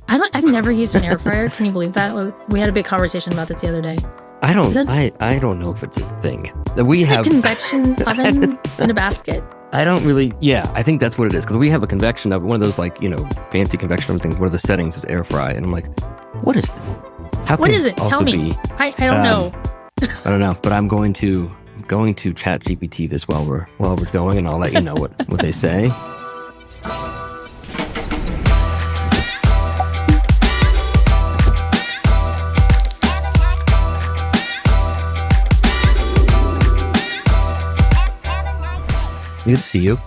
I've never used an air fryer. Can you believe that? We had a big conversation about this the other day. I don't know if it's a thing. We have a convection oven in a basket. I don't really, I think that's what it is. Because we have a convection oven, one of those fancy convection oven things. One of the settings is air fry. And I'm like, what is that? What is it? Tell me. I don't know. I don't know, but I'm going to chat GPT this while we're going, and I'll let you know what they say. Good to see you.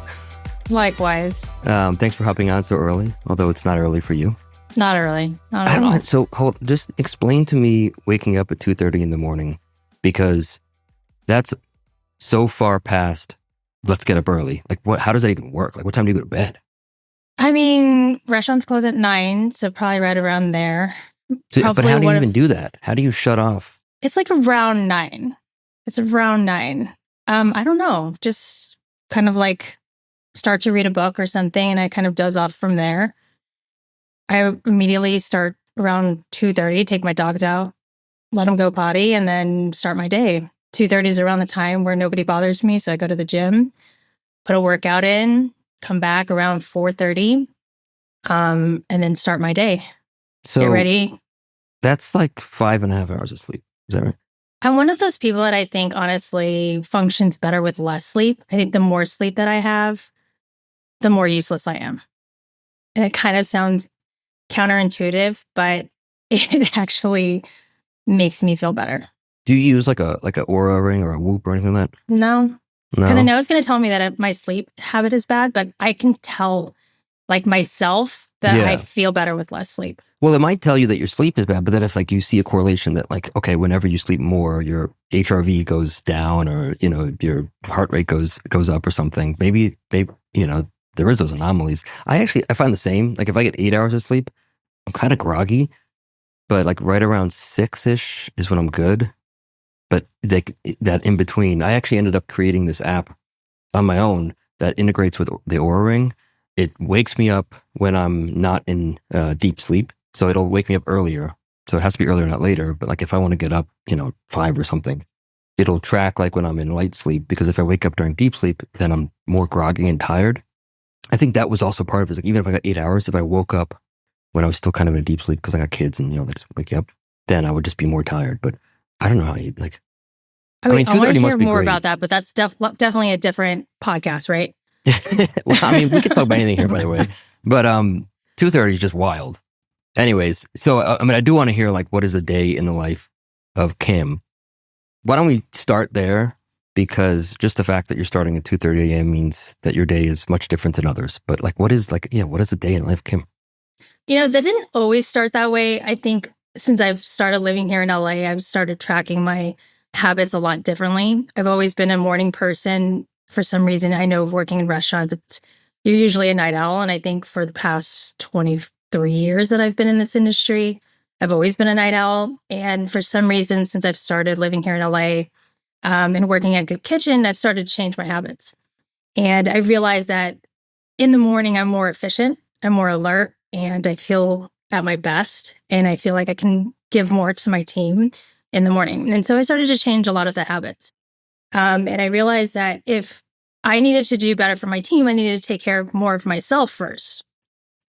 Likewise. Thanks for hopping on so early, although it's not early for you. Not early. Not at all. So just explain to me waking up at 2:30 in the morning, because that's so far past let's get up early. Like how does that even work? Like what time do you go to bed? I mean, restaurants close at 9, so probably right around there. But how do you even do that? How do you shut off? It's like around 9. It's around 9. I don't know. Just kind of like start to read a book or something, and I kind of doze off from there. I immediately start around 2:30, take my dogs out, let them go potty, and then start my day. 2:30 is around the time where nobody bothers me, so I go to the gym, put a workout in, come back around 4:30, and then start my day. So get ready. That's like 5.5 hours of sleep. Is that right? I'm one of those people that I think honestly functions better with less sleep. I think the more sleep that I have, the more useless I am. And it kind of sounds counterintuitive, but it actually makes me feel better. Do you use like a Oura ring or a Whoop or anything like that? No. Because I know it's going to tell me that my sleep habit is bad, but I can tell like myself that I feel better with less sleep. Well, it might tell you that your sleep is bad, but then if like you see a correlation that like, okay, whenever you sleep more, your HRV goes down, or, your heart rate goes up or something, maybe, there is those anomalies. I find the same. Like if I get 8 hours of sleep, I'm kind of groggy, but like right around 6-ish is when I'm good. But that in between, I actually ended up creating this app on my own that integrates with the Oura Ring. It wakes me up when I'm not in deep sleep. So it'll wake me up earlier. So it has to be earlier, not later. But like if I want to get up, 5 or something, it'll track like when I'm in light sleep. Because if I wake up during deep sleep, then I'm more groggy and tired. I think that was also part of it. Like even if I got 8 hours, if I woke up when I was still kind of in a deep sleep, because I got kids and, they just wake you up, then I would just be more tired. But I don't know how you like. I mean, I want to hear more about that, but that's definitely a different podcast, right? Well, I mean, we could talk about anything here, by the way. But 2:30 is just wild. Anyways, so I do want to hear like what is a day in the life of Kim. Why don't we start there? Because just the fact that you're starting at 2:30 a.m. means that your day is much different than others. But like, what is a day in the life of Kim? That didn't always start that way. I think since I've started living here in LA, I've started tracking my habits a lot differently. I've always been a morning person. For some reason, I know working in restaurants, you're usually a night owl. And I think for the past 23 years that I've been in this industry, I've always been a night owl. And for some reason, since I've started living here in LA and working at Goop Kitchen, I've started to change my habits. And I realized that in the morning, I'm more efficient, I'm more alert, and I feel at my best. And I feel like I can give more to my team in the morning. And so I started to change a lot of the habits. And I realized that if I needed to do better for my team, I needed to take care more of myself first.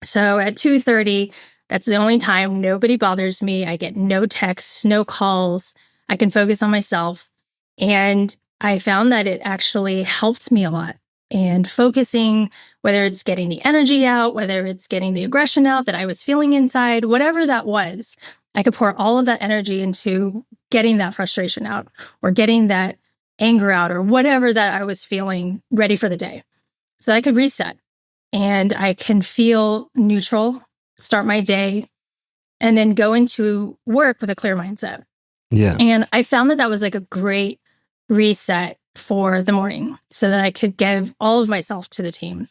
So at 2:30, that's the only time nobody bothers me. I get no texts, no calls. I can focus on myself. And I found that it actually helped me a lot. And focusing, whether it's getting the energy out, whether it's getting the aggression out that I was feeling inside, whatever that was, I could pour all of that energy into getting that frustration out or getting that anger out or whatever that I was feeling ready for the day. So I could reset and I can feel neutral, start my day, and then go into work with a clear mindset. Yeah. And I found that was like a great reset for the morning so that I could give all of myself to the team.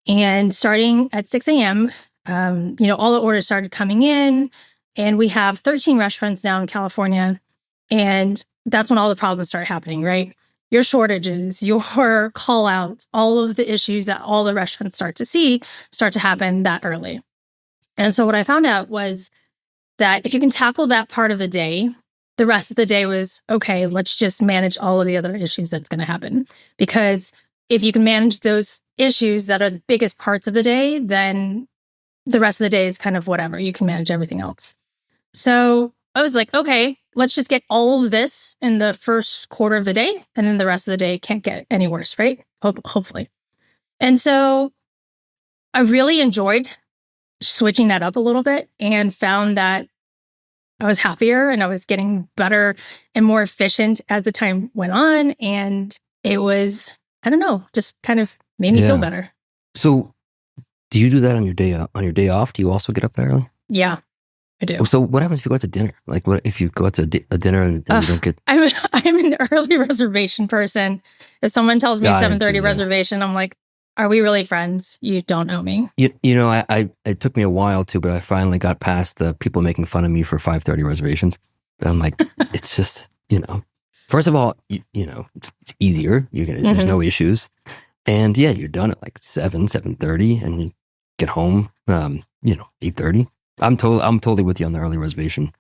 And starting at 6 a.m., all the orders started coming in, and we have 13 restaurants now in California. And that's when all the problems start happening, right? Your shortages, your call outs, all of the issues that all the restaurants start to happen that early. And so what I found out was that if you can tackle that part of the day, the rest of the day was okay, let's just manage all of the other issues that's going to happen. Because if you can manage those issues that are the biggest parts of the day, then the rest of the day is kind of whatever. You can manage everything else. So I was like, okay, let's just get all of this in the first quarter of the day. And then the rest of the day can't get any worse, right? Hopefully. And so I really enjoyed switching that up a little bit and found that I was happier and I was getting better and more efficient as the time went on. And it was, I don't know, just kind of made me feel better. So do you do that on your day off? Do you also get up that early? Yeah, I do. So what happens if you go out to dinner? Like what if you go out to a dinner and you don't get... I'm an early reservation person. If someone tells me 7:30 reservation, I'm like, are we really friends? You don't know me. You know, it took me a while too, but I finally got past the people making fun of me for 5:30 reservations. I'm like, it's just, first of all, you know, it's easier. There's no issues. And yeah, you're done at like 7:30 and you get home, 8:30. I'm totally with you on the early reservation.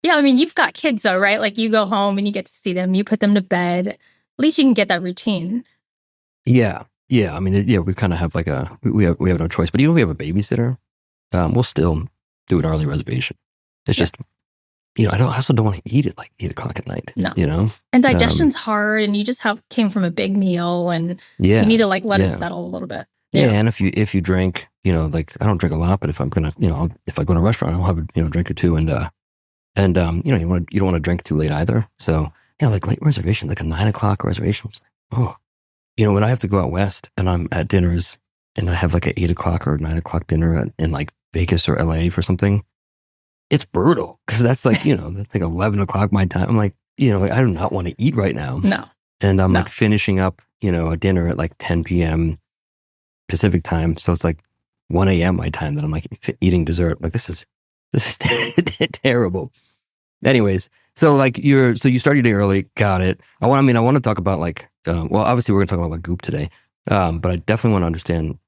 Yeah, I mean, you've got kids though, right? Like you go home and you get to see them, you put them to bed. At least you can get that routine. Yeah. Yeah. I mean, we kind of have like we have no choice, but even if we have a babysitter, we'll still do an early reservation. It's just, I also don't want to eat at like 8:00 at night. No. And digestion's hard and you just came from a big meal and you need to like let it settle a little bit. Yeah. And if you drink, like I don't drink a lot, but if I'm gonna, if I go to a restaurant, I'll have a drink or two and you don't want to drink too late either. So yeah, like late reservation, like a 9:00 reservation. It's like, oh, when I have to go out west and I'm at dinners and I have like an 8:00 or 9:00 dinner in like Vegas or LA for something, it's brutal because that's like, that's like 11:00 my time. I'm like, I do not want to eat right now. No. And I'm like finishing up, a dinner at like 10 p.m. Pacific time. So it's like 1 a.m. my time that I'm like eating dessert. Like this is terrible. Anyways, so like you start your day early. Got it. I want to talk about like, well, obviously we're going to talk about goop today. But I definitely want to understand,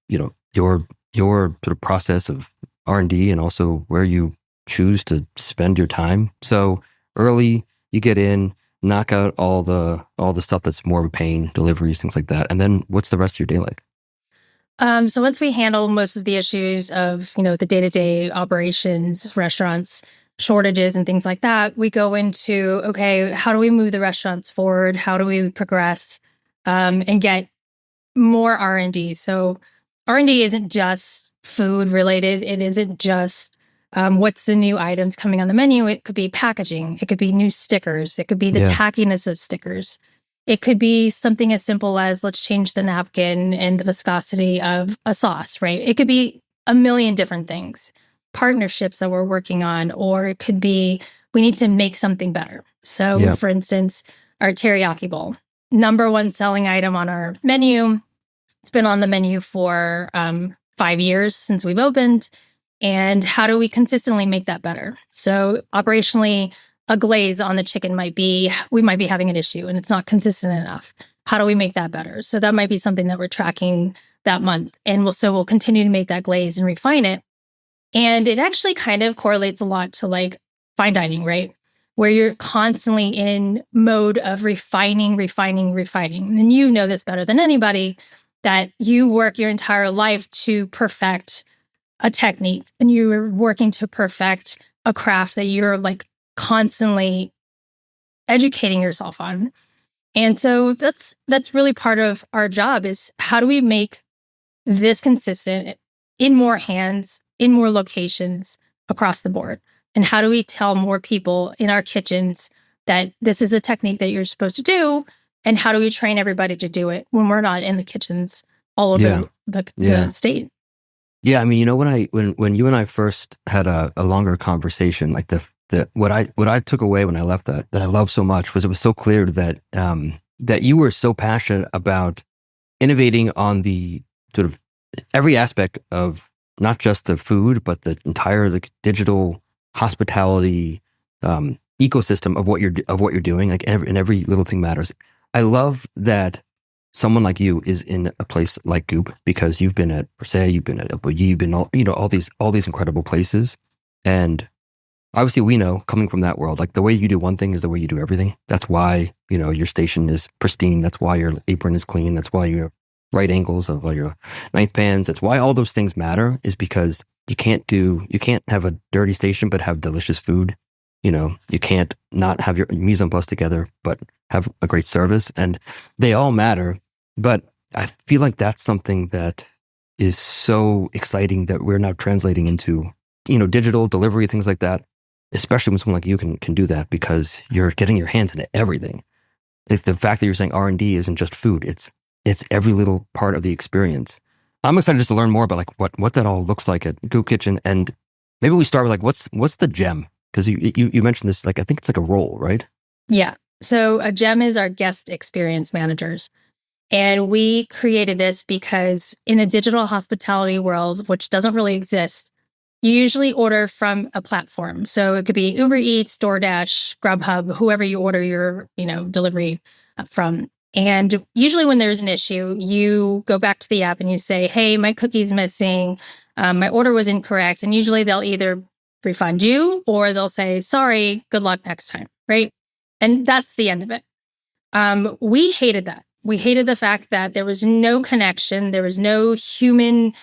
your sort of process of R&D and also where you choose to spend your time. So early, you get in, knock out all the stuff that's more of a pain, deliveries, things like that. And then what's the rest of your day like? So once we handle most of the issues of, the day-to-day operations, restaurants, shortages and things like that, we go into, okay, how do we move the restaurants forward? How do we progress and get more R&D? So R&D isn't just food related. It isn't just what's the new items coming on the menu. It could be packaging. It could be new stickers. It could be the tackiness of stickers. It could be something as simple as let's change the napkin and the viscosity of a sauce, right? It could be a million different things, partnerships that we're working on, or it could be we need to make something better. So for instance, our teriyaki bowl, #1 selling item on our menu. It's been on the menu for 5 years since we've opened. And how do we consistently make that better? So operationally, a glaze on the chicken we might be having an issue and it's not consistent enough. How do we make that better? So that might be something that we're tracking that month. And we'll continue to make that glaze and refine it. And it actually kind of correlates a lot to like fine dining, right? Where you're constantly in mode of refining. And you know this better than anybody, that you work your entire life to perfect a technique and you're working to perfect a craft that you're like constantly educating yourself on. And so that's really part of our job is how do we make this consistent in more hands, in more locations across the board? And how do we tell more people in our kitchens that this is the technique that you're supposed to do? And how do we train everybody to do it when we're not in the kitchens all over the state? Yeah, I mean, when you and I first had a longer conversation, like what I took away when I left that I love so much was it was so clear that that you were so passionate about innovating on the sort of every aspect of not just the food, but the entire digital hospitality ecosystem of what you're doing. Like, and every little thing matters. I love that someone like you is in a place like Goop because you've been at Persay, you've been at LPG, you've been all these incredible places. And obviously we know coming from that world, like the way you do one thing is the way you do everything. That's why, your station is pristine. That's why your apron is clean. That's why your right angles of all your knife pans. That's why all those things matter, is because you can't have a dirty station but have delicious food. You can't not have your mise en place together but have a great service, and they all matter. But I feel like that's something that is so exciting that we're now translating into, digital delivery, things like that, especially when someone like you can do that, because you're getting your hands into everything. If the fact that you're saying R&D isn't just food, it's every little part of the experience. I'm excited just to learn more about like what that all looks like at Goop Kitchen, and maybe we start with like what's the gem, because you mentioned this, like I think it's like a role, right? Yeah. So a gem is our guest experience managers. And we created this because in a digital hospitality world, which doesn't really exist, you usually order from a platform. So it could be Uber Eats, DoorDash, Grubhub, whoever you order your, delivery from. And usually when there's an issue, you go back to the app and you say, hey, my cookie's missing. My order was incorrect. And usually they'll either refund you or they'll say, sorry, good luck next time, right? And that's the end of it. We hated that. We hated the fact that there was no connection. There was no human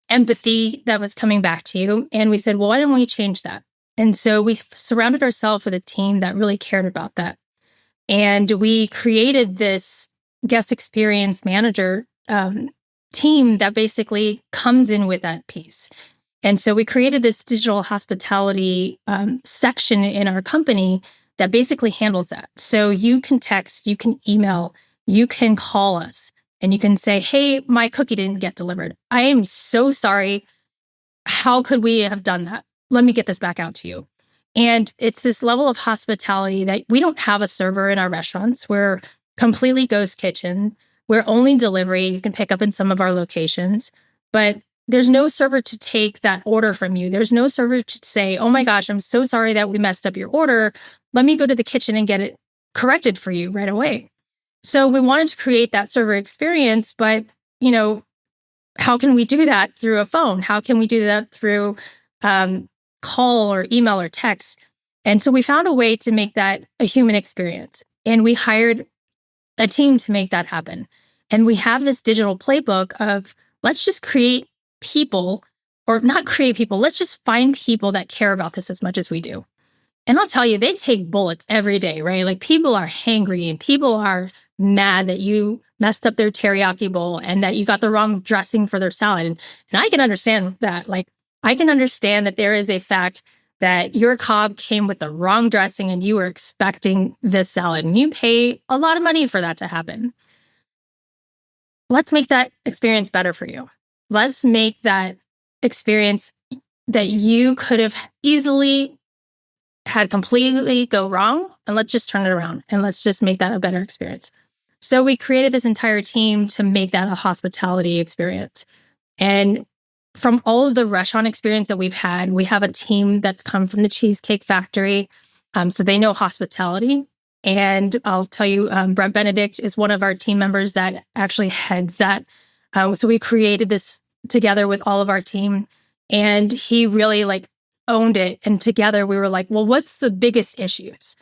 empathy that was coming back to you. And we said, well, why don't we change that? And so we surrounded ourselves with a team that really cared about that. And we created this guest experience manager team that basically comes in with that piece. And so we created this digital hospitality section in our company that basically handles that. So you can text, you can email, you can call us, and you can say, hey, my cookie didn't get delivered. I am so sorry. How could we have done that? Let me get this back out to you. And it's this level of hospitality that we don't have a server in our restaurants. We're completely ghost kitchen. We're only delivery. You can pick up in some of our locations, but there's no server to take that order from you. There's no server to say, oh my gosh, I'm so sorry that we messed up your order. Let me go to the kitchen and get it corrected for you right away. So we wanted to create that server experience, but, how can we do that through a phone? How can we do that through call or email or text? And so we found a way to make that a human experience. And we hired a team to make that happen. And we have this digital playbook of let's just create people, or not create people, let's just find people that care about this as much as we do. And I'll tell you, they take bullets every day, right? Like people are hangry and people are mad that you messed up their teriyaki bowl and that you got the wrong dressing for their salad. And I can understand that. Like, I can understand that there is a fact that your Cobb came with the wrong dressing and you were expecting this salad and you pay a lot of money for that to happen. Let's make that experience better for you. Let's make that experience that you could have easily had completely go wrong, and let's just turn it around and let's just make that a better experience. So we created this entire team to make that a hospitality experience. And from all of the restaurant experience that we've had, we have a team that's come from the Cheesecake Factory. So they know hospitality. And I'll tell you, Brent Benedict is one of our team members that actually heads that. So we created this together with all of our team, and he really owned it. And together we were like, well, what's the biggest issues?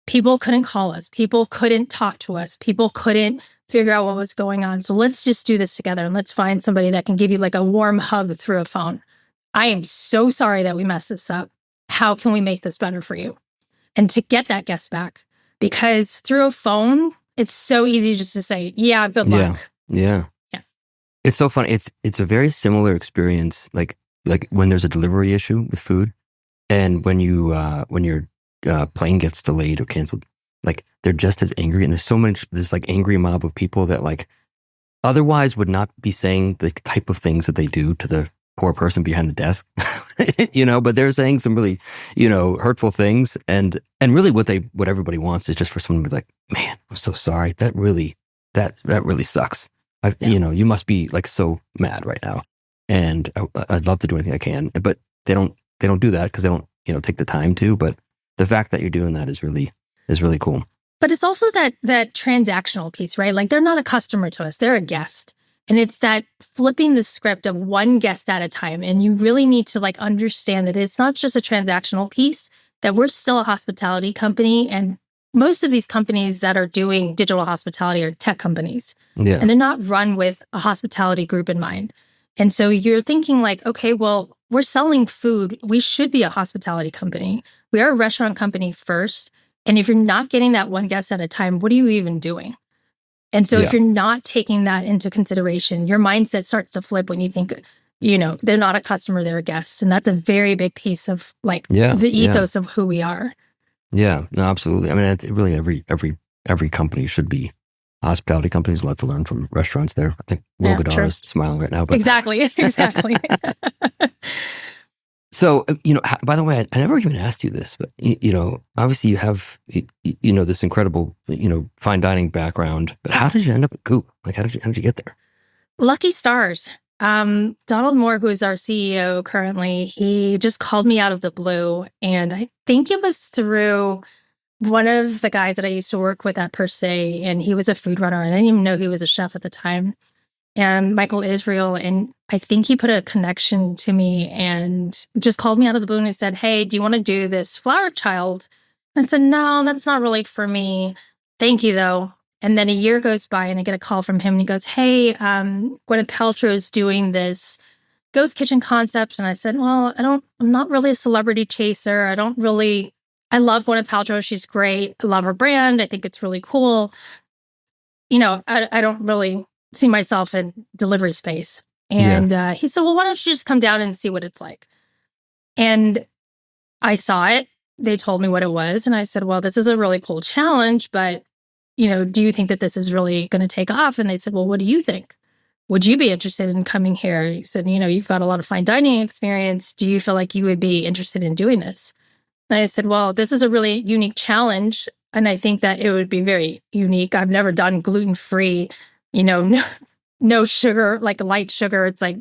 People couldn't call us. People couldn't talk to us. People couldn't figure out what was going on. So let's just do this together and let's find somebody that can give you a warm hug through a phone. I am so sorry that we messed this up. How can we make this better for you? And to get that guest back, because through a phone, it's so easy just to say, yeah, good luck. Yeah. It's so funny. It's a very similar experience, like when there's a delivery issue with food, and when your plane gets delayed or canceled, they're just as angry, and there's so much this angry mob of people that otherwise would not be saying the type of things that they do to the poor person behind the desk, but they're saying some really, hurtful things, and really what everybody wants is just for someone to be like, man, I'm so sorry, that really sucks. You must be so mad right now. And I'd love to do anything I can, but they don't do that because they don't, take the time to. But the fact that you're doing that is really cool. But it's also that transactional piece, right? Like they're not a customer to us, they're a guest. And it's that flipping the script of one guest at a time. And you really need to like understand that it's not just a transactional piece, that we're still a hospitality company. And most of these companies that are doing digital hospitality are tech companies. Yeah. And they're not run with a hospitality group in mind. And so you're thinking like, okay, well, we're selling food. We should be a hospitality company. We are a restaurant company first. And if you're not getting that one guest at a time, what are you even doing? And so if you're not taking that into consideration, your mindset starts to flip when you think, they're not a customer, they're a guest. And that's a very big piece of like the ethos of who we are. Yeah, no, absolutely. I mean, really every company should be hospitality companies. A lot to learn from restaurants there. I think Will Goddard is smiling right now. But Exactly. So, by the way, I never even asked you this, but, obviously you have, this incredible, fine dining background, but how did you end up at Goop? Like, how did you get there? Lucky stars. Donald Moore, who is our CEO currently, he just called me out of the blue. And I think it was through one of the guys that I used to work with at Per Se, and he was a food runner. And I didn't even know he was a chef at the time. And Michael Israel, and I think he put a connection to me and just called me out of the blue and said, "Hey, do you want to do this flower child?" I said, "No, that's not really for me. Thank you, though." And then a year goes by and I get a call from him and he goes, "Hey, Gwyneth Paltrow is doing this ghost kitchen concept." And I said, "Well, I'm not really a celebrity chaser. I love Gwyneth Paltrow. She's great. I love her brand. I think it's really cool. I don't really see myself in delivery space." And he said, "Well, why don't you just come down and see what it's like?" And I saw it. They told me what it was. And I said, "Well, this is a really cool challenge, but, do you think that this is really going to take off?" And they said, "Well, what do you think? Would you be interested in coming here?" He said, "You've got a lot of fine dining experience. Do you feel like you would be interested in doing this?" And I said, "Well, this is a really unique challenge. And I think that it would be very unique. I've never done gluten-free, no sugar, like light sugar. It's like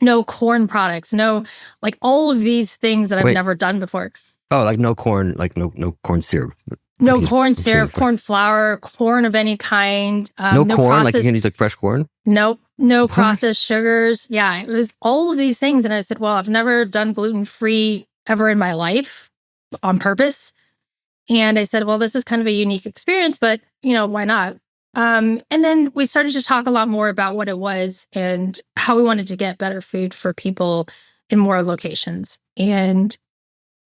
no corn products, no, like all of these things that I've never done before." Oh, like no corn, like no corn syrup. No corn syrup, corn flour, corn of any kind. No corn, like you can use like fresh corn? Nope, no processed sugars. Yeah, it was all of these things. And I said, "Well, I've never done gluten-free ever in my life on purpose." And I said, "Well, this is kind of a unique experience, but, why not?" And then we started to talk a lot more about what it was and how we wanted to get better food for people in more locations. And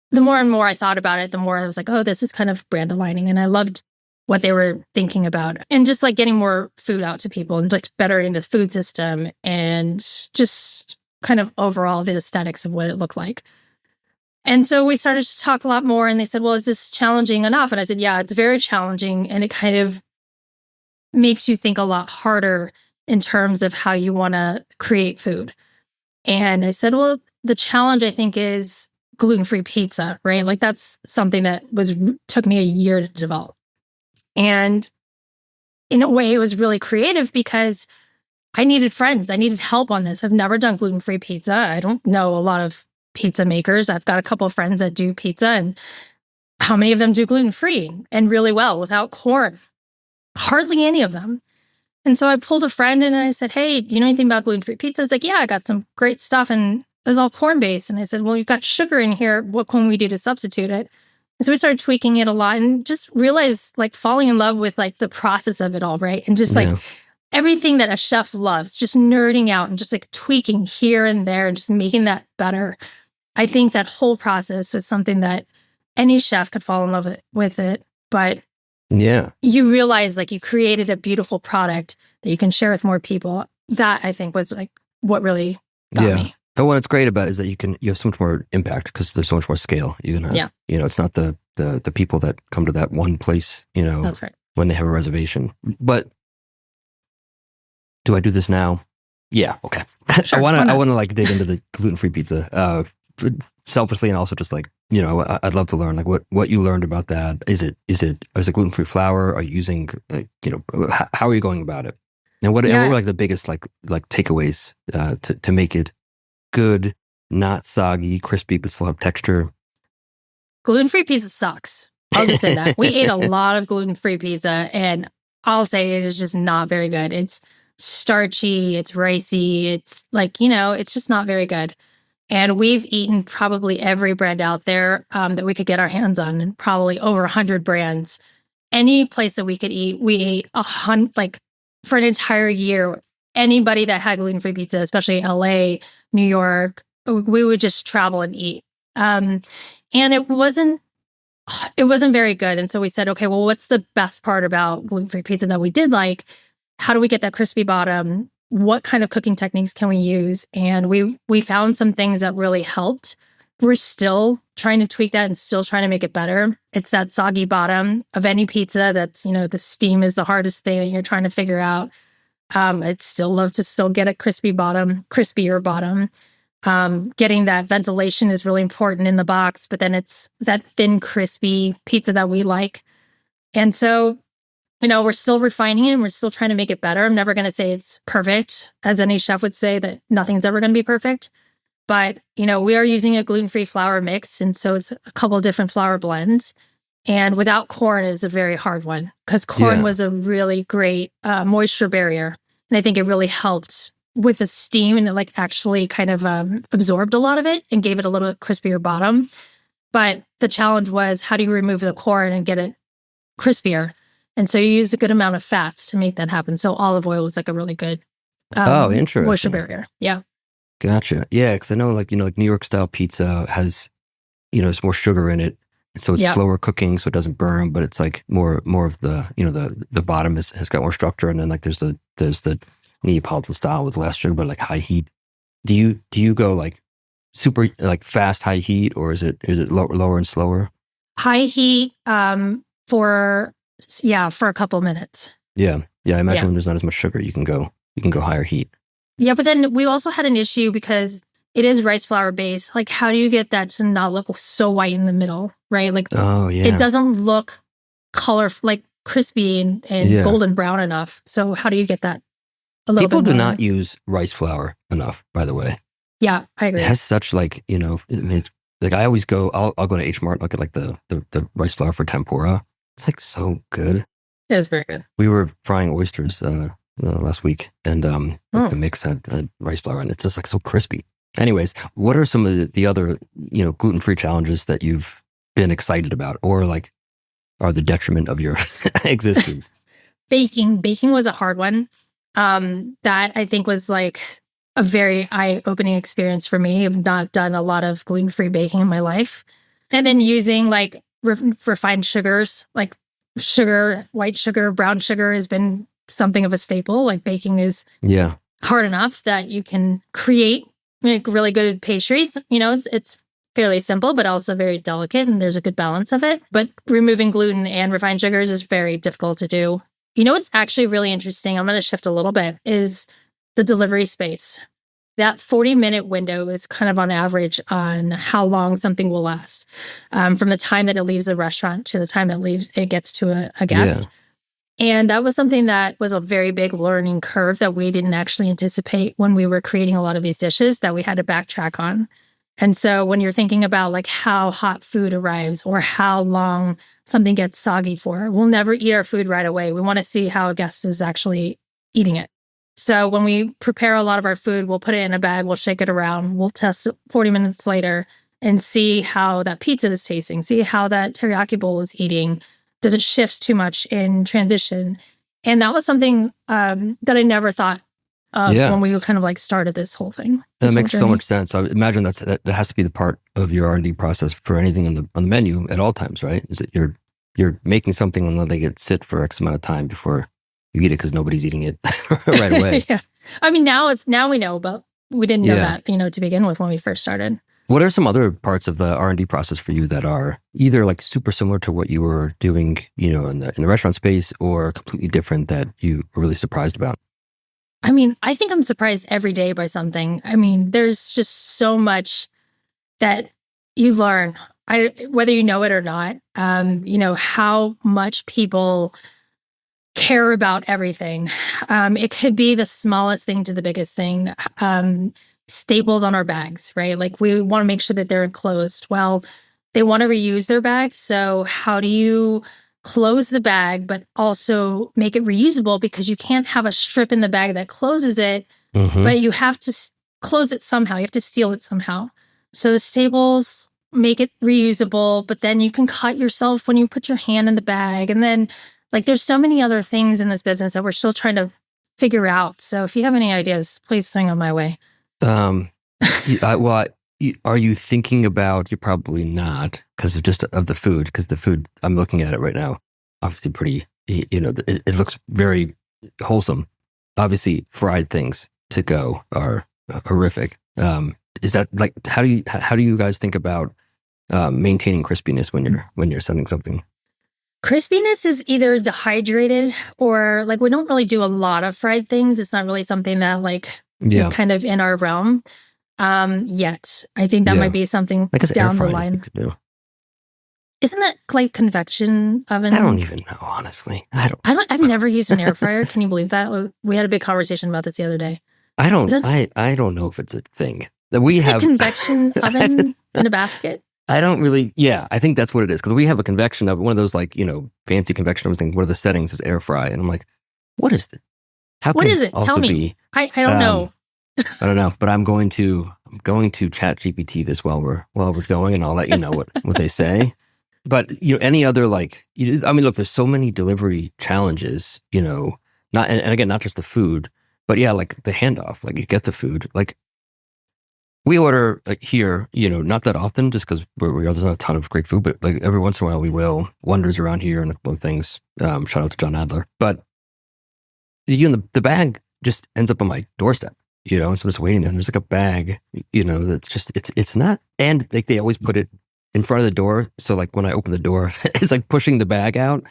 the more and more I thought about it, the more I was like, oh, this is kind of brand aligning. And I loved what they were thinking about and just like getting more food out to people and like bettering the food system and just kind of overall the aesthetics of what it looked like. And so we started to talk a lot more and they said, "Well, is this challenging enough?" And I said, "Yeah, it's very challenging." And it kind of makes you think a lot harder in terms of how you want to create food. And I said, "Well, the challenge I think is gluten-free pizza," right? Like that's something that took me a year to develop. And in a way, it was really creative because I needed friends. I needed help on this. I've never done gluten-free pizza. I don't know a lot of pizza makers. I've got a couple of friends that do pizza, and how many of them do gluten-free and really well without corn? Hardly any of them. And so I pulled a friend and I said, "Hey, do you know anything about gluten-free pizza?" He's like, "Yeah, I got some great stuff." And it was all corn-based. And I said, "Well, you've got sugar in here. What can we do to substitute it?" And so we started tweaking it a lot and just realized like falling in love with like the process of it all, right? And just like everything that a chef loves, just nerding out and just like tweaking here and there and just making that better. I think that whole process was something that any chef could fall in love with it. But you realize like you created a beautiful product that you can share with more people. That I think was like what really got me. And what it's great about is that you have so much more impact because there's so much more scale. You can have, it's not the people that come to that one place, That's right, when they have a reservation. But do I do this now? Yeah. Okay. Sure, I want to like dig into the gluten-free pizza, selfishly, and also just like, I'd love to learn like what you learned about that. Is it gluten-free flour? Are you using, how are you going about it? And what were like the biggest like takeaways to make it good, not soggy, crispy, but still have texture? gluten-free pizza sucks. I'll just say that. We ate a lot of gluten-free pizza, and I'll say it is just not very good. It's starchy, it's ricey, it's like, it's just not very good. And we've eaten probably every brand out there that we could get our hands on, and probably over 100 brands. Any place that we could eat, we ate like for an entire year. Anybody that had gluten-free pizza, especially LA, New York, we would just travel and eat. And it wasn't very good. And so we said, okay, well, what's the best part about gluten-free pizza that we did like? How do we get that crispy bottom? What kind of cooking techniques can we use? And we found some things that really helped. We're still trying to tweak that and still trying to make it better. It's that soggy bottom of any pizza that's, the steam is the hardest thing that you're trying to figure out. I'd still love to still get a crispier bottom. Getting that ventilation is really important in the box, but then it's that thin, crispy pizza that we like. And so, we're still refining it and we're still trying to make it better. I'm never going to say it's perfect, as any chef would say that nothing's ever going to be perfect. But, we are using a gluten-free flour mix. And so it's a couple of different flour blends. And without corn is a very hard one, because corn was a really great moisture barrier. And I think it really helped with the steam, and it like actually kind of absorbed a lot of it and gave it a little crispier bottom. But the challenge was, how do you remove the corn and get it crispier? And so you use a good amount of fats to make that happen. So olive oil is like a really good Interesting. moisture barrier. Yeah. Gotcha. Yeah, because I know like New York style pizza has it's more sugar in it, so it's slower cooking, so it doesn't burn, but it's like more of the the bottom has got more structure, and then like there's the Neapolitan style with less sugar but like high heat. Do you go like super like fast high heat, or is it lower and slower? High heat for a couple minutes. Yeah. I imagine when there's not as much sugar, you can go higher heat. Yeah, but then we also had an issue because it is rice flour based. Like, how do you get that to not look so white in the middle, right? Like, it doesn't look like crispy and golden brown enough. So how do you get that a little People bit more? do not use rice flour enough, by the way. Yeah, I agree. It has such like, I mean, it's, like I always go, I'll go to H Mart, look at like the rice flour for tempura. It's like so good. It is very good. We were frying oysters last week, and the mix had rice flour, and it's just like so crispy. Anyways, what are some of the other gluten-free challenges that you've been excited about, or like are the detriment of your existence? Baking was a hard one. That I think was like a very eye-opening experience for me. I've not done a lot of gluten-free baking in my life, and then using like refined sugars, like sugar, white sugar, brown sugar has been something of a staple. Like baking is hard enough that you can make really good pastries. It's fairly simple, but also very delicate, and there's a good balance of it. But removing gluten and refined sugars is very difficult to do. What's actually really interesting, I'm going to shift a little bit, is the delivery space. That 40-minute window is kind of on average on how long something will last, from the time that it leaves the restaurant to the time it gets to a guest. And that was something that was a very big learning curve that we didn't actually anticipate when we were creating a lot of these dishes that we had to backtrack on. And so when you're thinking about like how hot food arrives or how long something gets soggy for, we'll never eat our food right away. We want to see how a guest is actually eating it. So when we prepare a lot of our food, we'll put it in a bag, we'll shake it around, we'll test it 40 minutes later and see how that pizza is tasting, see how that teriyaki bowl is eating. Does it shift too much in transition? And that was something that I never thought of when we kind of like started this whole thing. That makes so much sense. I imagine that has to be the part of your R&D process for anything on the menu at all times, right? Is that you're making something and letting it sit for X amount of time before you eat it, because nobody's eating it right away. Yeah. I mean, now we know, but we didn't know that, to begin with when we first started. What are some other parts of the R&D process for you that are either like super similar to what you were doing, in the restaurant space, or completely different that you were really surprised about? I mean, I think I'm surprised every day by something. I mean, there's just so much that you learn, whether you know it or not. How much people care about everything. It could be the smallest thing to the biggest thing. Staples on our bags, right? Like we want to make sure that they're enclosed. Well, they want to reuse their bags. So how do you close the bag, but also make it reusable? Because you can't have a strip in the bag that closes it, but you have to close it somehow. You have to seal it somehow. So the staples make it reusable, but then you can cut yourself when you put your hand in the bag. And then like there's so many other things in this business that we're still trying to figure out. So if you have any ideas, please swing on my way. Well, are you thinking about, you're probably not because of just of the food, because the food, I'm looking at it right now, obviously pretty, it looks very wholesome. Obviously fried things to go are horrific. Is that like, how do you guys think about maintaining crispiness when you're sending something? Crispiness is either dehydrated or like we don't really do a lot of fried things. It's not really something that like is kind of in our realm yet. I think that might be something down the line. You could do. Isn't that like convection oven? I don't even know, honestly. I've never used an air fryer. Can you believe that? We had a big conversation about this the other day. I don't know if it's a thing that we have. A convection oven in a basket. I don't really. Yeah, I think that's what it is, because we have a convection oven, one of those like fancy convection oven things. What are the settings? Is air fry, and I'm like, what is it? What is it? Tell me. I don't know. I don't know, but I'm going to chat GPT this while we're going, and I'll let you know what they say. But any other like, I mean, look, there's so many delivery challenges. Not and again, not just the food, but yeah, like the handoff. Like you get the food. Like we order here, not that often, just because there's not a ton of great food, but like every once in a while we will. Wonders around here and a couple of things. Shout out to John Adler. But the bag just ends up on my doorstep. So I'm just waiting there. And there's like a bag, that's just it's not. And like they always put it in front of the door. So like when I open the door, it's like pushing the bag out.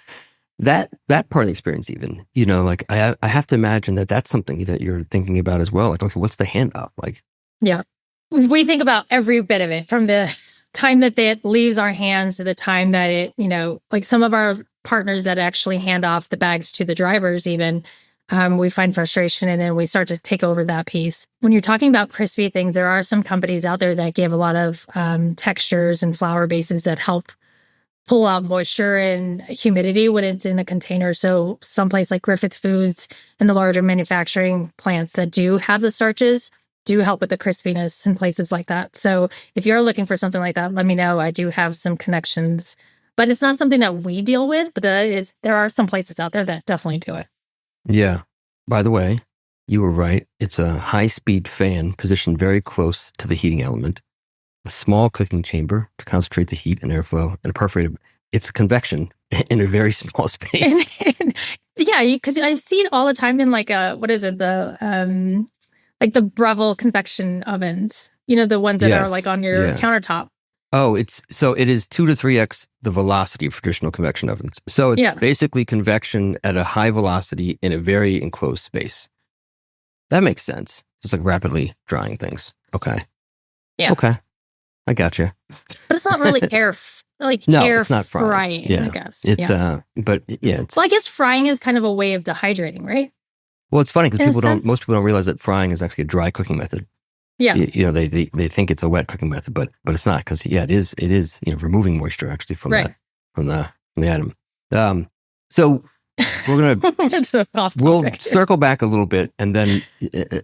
That part of the experience, even, like I have to imagine that that's something that you're thinking about as well. Like, okay, what's the handoff? Like, yeah, we think about every bit of it, from the time that it leaves our hands to the time that it, like some of our partners that actually hand off the bags to the drivers, even. We find frustration, and then we start to take over that piece. When you're talking about crispy things, there are some companies out there that give a lot of textures and flour bases that help pull out moisture and humidity when it's in a container. So someplace like Griffith Foods and the larger manufacturing plants that do have the starches do help with the crispiness in places like that. So if you're looking for something like that, let me know. I do have some connections, but it's not something that we deal with, but there are some places out there that definitely do it. Yeah. By the way, you were right. It's a high-speed fan positioned very close to the heating element, a small cooking chamber to concentrate the heat and airflow, and a perforated. It's convection in a very small space. Yeah, because I see it all the time in like what is it? Like the Breville convection ovens. The ones that are like on your countertop. Oh, it is 2 to 3x the velocity of traditional convection ovens. So it's basically convection at a high velocity in a very enclosed space. That makes sense. It's like rapidly drying things. Okay. Yeah. Okay. I got you. But it's not really air it's not frying, yeah. I guess. It's but yeah, it's, well, I guess frying is kind of a way of dehydrating, right? Well, it's funny because most people don't realize that frying is actually a dry cooking method. Yeah. They think it's a wet cooking method, but it's not, because it is removing moisture actually from the atom. So we're gonna we'll circle back a little bit, and then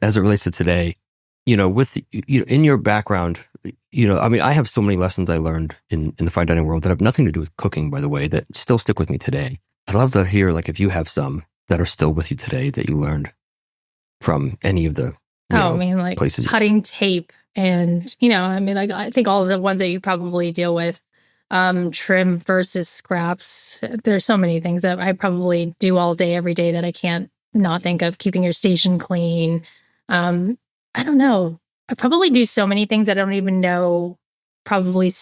as it relates to today, with in your background, I mean, I have so many lessons I learned in the fine dining world that have nothing to do with cooking, by the way, that still stick with me today. I'd love to hear like if you have some that are still with you today that you learned from any of the I mean, like places. Cutting tape, and I mean, like I think all of the ones that you probably deal with, trim versus scraps. There's so many things that I probably do all day, every day, that I can't not think of. Keeping your station clean. I don't know. I probably do so many things that I don't even know probably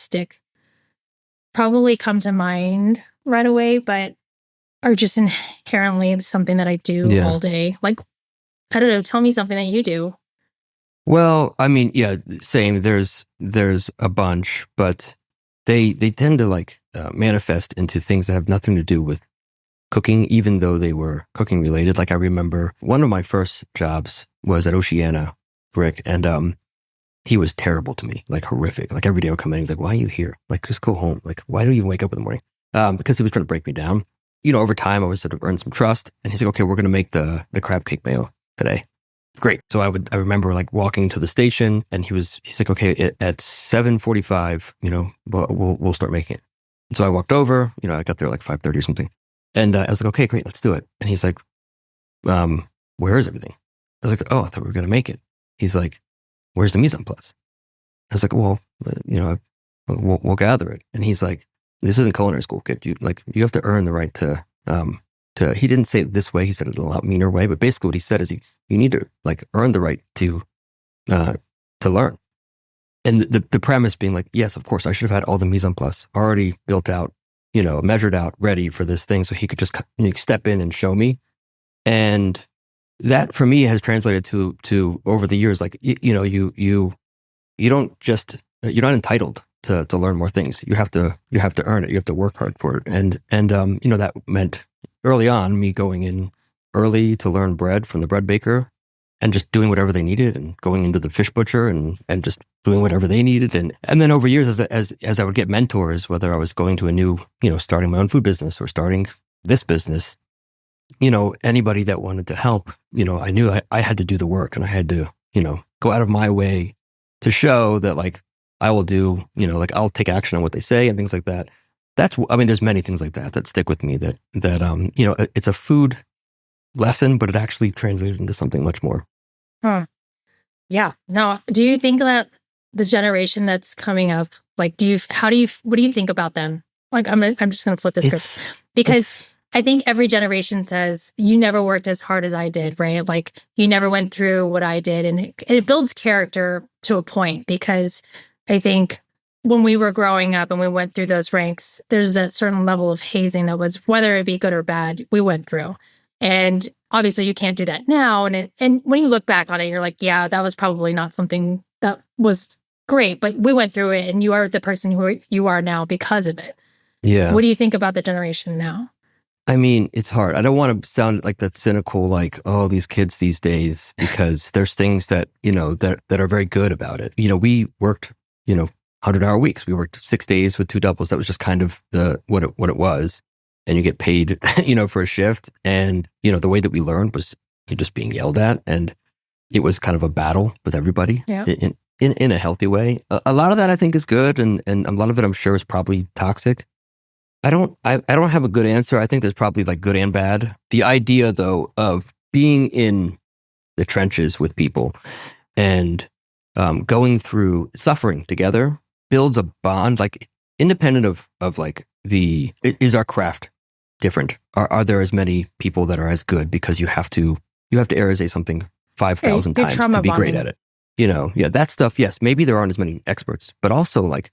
come to mind right away, but are just inherently something that I do all day. Like, I don't know. Tell me something that you do. Well, I mean, yeah, same. There's a bunch, but they tend to like manifest into things that have nothing to do with cooking, even though they were cooking related. Like I remember one of my first jobs was at Oceana, Rick, and he was terrible to me, like horrific. Like every day I would come in, he's like, "Why are you here? Like, just go home. Like, why do you wake up in the morning?" Because he was trying to break me down. Over time, I was sort of earned some trust, and he's like, "Okay, we're going to make the crab cake mayo today." Great. So I remember like walking to the station, and he's like, "Okay, at 7:45, we'll start making it." And so I walked over. I got there like 5:30 or something, and I was like, "Okay, great, let's do it." And he's like, "Where is everything?" I was like, "Oh, I thought we were going to make it." He's like, "Where's the mise en place?" I was like, "Well, we'll gather it." And he's like, "This isn't culinary school, kid. You have to earn the right to." He didn't say it this way. He said it in a lot meaner way. But basically, what he said is, you need to like earn the right to learn. And the premise being like, yes, of course, I should have had all the mise en place already built out, measured out, ready for this thing, so he could just step in and show me. And that for me has translated to over the years, like you don't just you're not entitled to learn more things. You have to earn it. You have to work hard for it. And that meant early on me going in early to learn bread from the bread baker, and just doing whatever they needed, and going into the fish butcher and just doing whatever they needed. And then over years, as I would get mentors, whether I was going to a new, starting my own food business or starting this business, anybody that wanted to help, I knew I had to do the work, and I had to, go out of my way to show that like I will do, like I'll take action on what they say and things like that. There's many things like that stick with me that it's a food lesson, but it actually translated into something much more. Huh. Yeah. No. Do you think that the generation that's coming up, like, what do you think about them? Like, I'm just going to flip the script, because I think every generation says, you never worked as hard as I did, right? Like, you never went through what I did. And it builds character to a point, because I think when we were growing up and we went through those ranks, there's a certain level of hazing that was, whether it be good or bad, we went through. And obviously you can't do that now. And when you look back on it, you're like, yeah, that was probably not something that was great, but we went through it, and you are the person who you are now because of it. Yeah. What do you think about the generation now? I mean, it's hard. I don't want to sound like that cynical, like, oh, these kids these days, because there's things that, that are very good about it. We worked, 100-hour weeks. We worked 6 days with 2 doubles. That was just kind of what it was. And you get paid, for a shift. And, the way that we learned was just being yelled at. And it was kind of a battle with everybody, yeah, in a healthy way. A lot of that I think is good. And a lot of it I'm sure is probably toxic. I don't have a good answer. I think there's probably like good and bad. The idea though of being in the trenches with people and going through suffering together builds a bond, like independent of like is our craft different? Are there as many people that are as good, because you have to aerosate something 5,000 times to be great at it. Yeah, that stuff. Yes, maybe there aren't as many experts, but also like,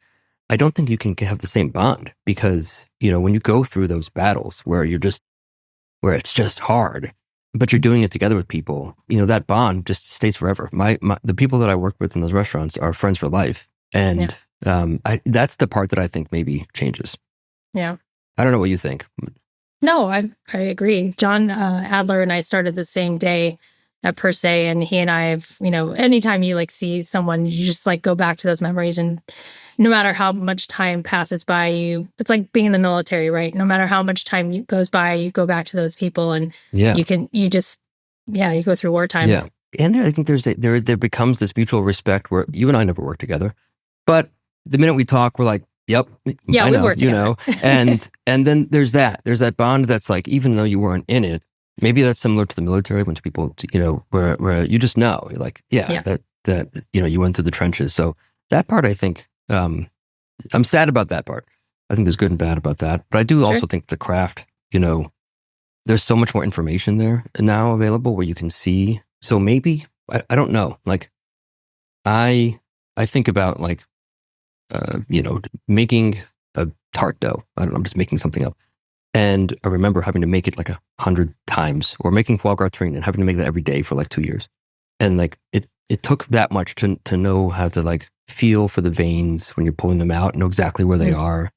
I don't think you can have the same bond, because, when you go through those battles where it's just hard, but you're doing it together with people, that bond just stays forever. The people that I work with in those restaurants are friends for life. And that's the part that I think maybe changes. Yeah. I don't know what you think. No, I agree. John Adler and I started the same day at Per Se, and he and I have, anytime you like see someone, you just like go back to those memories, and no matter how much time passes by, it's like being in the military, right? No matter how much time goes by, you go back to those people, and you go through wartime. Yeah. And I think there becomes this mutual respect where you and I never worked together, but the minute we talk, we're like, yep, yeah, I we know, worked together. and then there's that bond that's like, even though you weren't in it, maybe that's similar to the military when people, where you just know, you're like, that you went through the trenches. So that part, I think, I'm sad about that part. I think there's good and bad about that, but I do also think the craft, there's so much more information there now available where you can see. So maybe, I don't know, like I think about like, making a tart dough. I don't know, I'm just making something up. And I remember having to make it like 100 times, or making foie gras and having to make that every day for like 2 years. And like, it took that much to know how to like feel for the veins when you're pulling them out, know exactly where they are.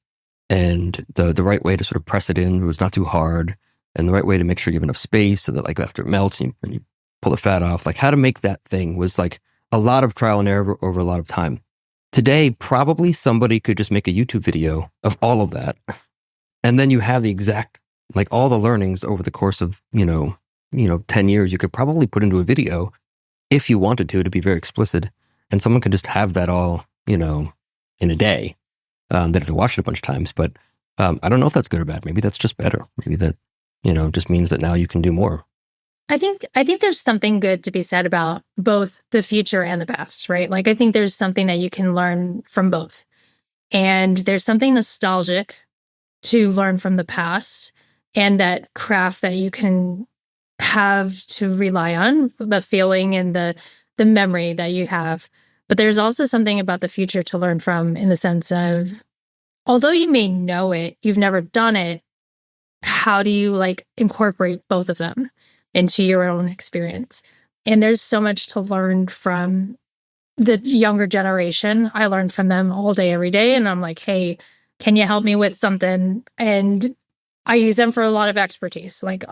And the right way to sort of press it in was not too hard. And the right way to make sure you have enough space so that like after it melts and you pull the fat off, like how to make that thing was like a lot of trial and error over a lot of time. Today, probably somebody could just make a YouTube video of all of that. And then you have the exact, like all the learnings over the course of, 10 years, you could probably put into a video if you wanted to be very explicit. And someone could just have that all, in a day. They have to watch it a bunch of times. But I don't know if that's good or bad. Maybe that's just better. Maybe that, just means that now you can do more. I think there's something good to be said about both the future and the past, right? Like, I think there's something that you can learn from both. And there's something nostalgic to learn from the past and that craft that you can have to rely on, the feeling and the memory that you have. But there's also something about the future to learn from, in the sense of, although you may know it, you've never done it, how do you like incorporate both of them into your own experience? And there's so much to learn from the younger generation. I learn from them all day, every day. And I'm like, hey, can you help me with something? And I use them for a lot of expertise, like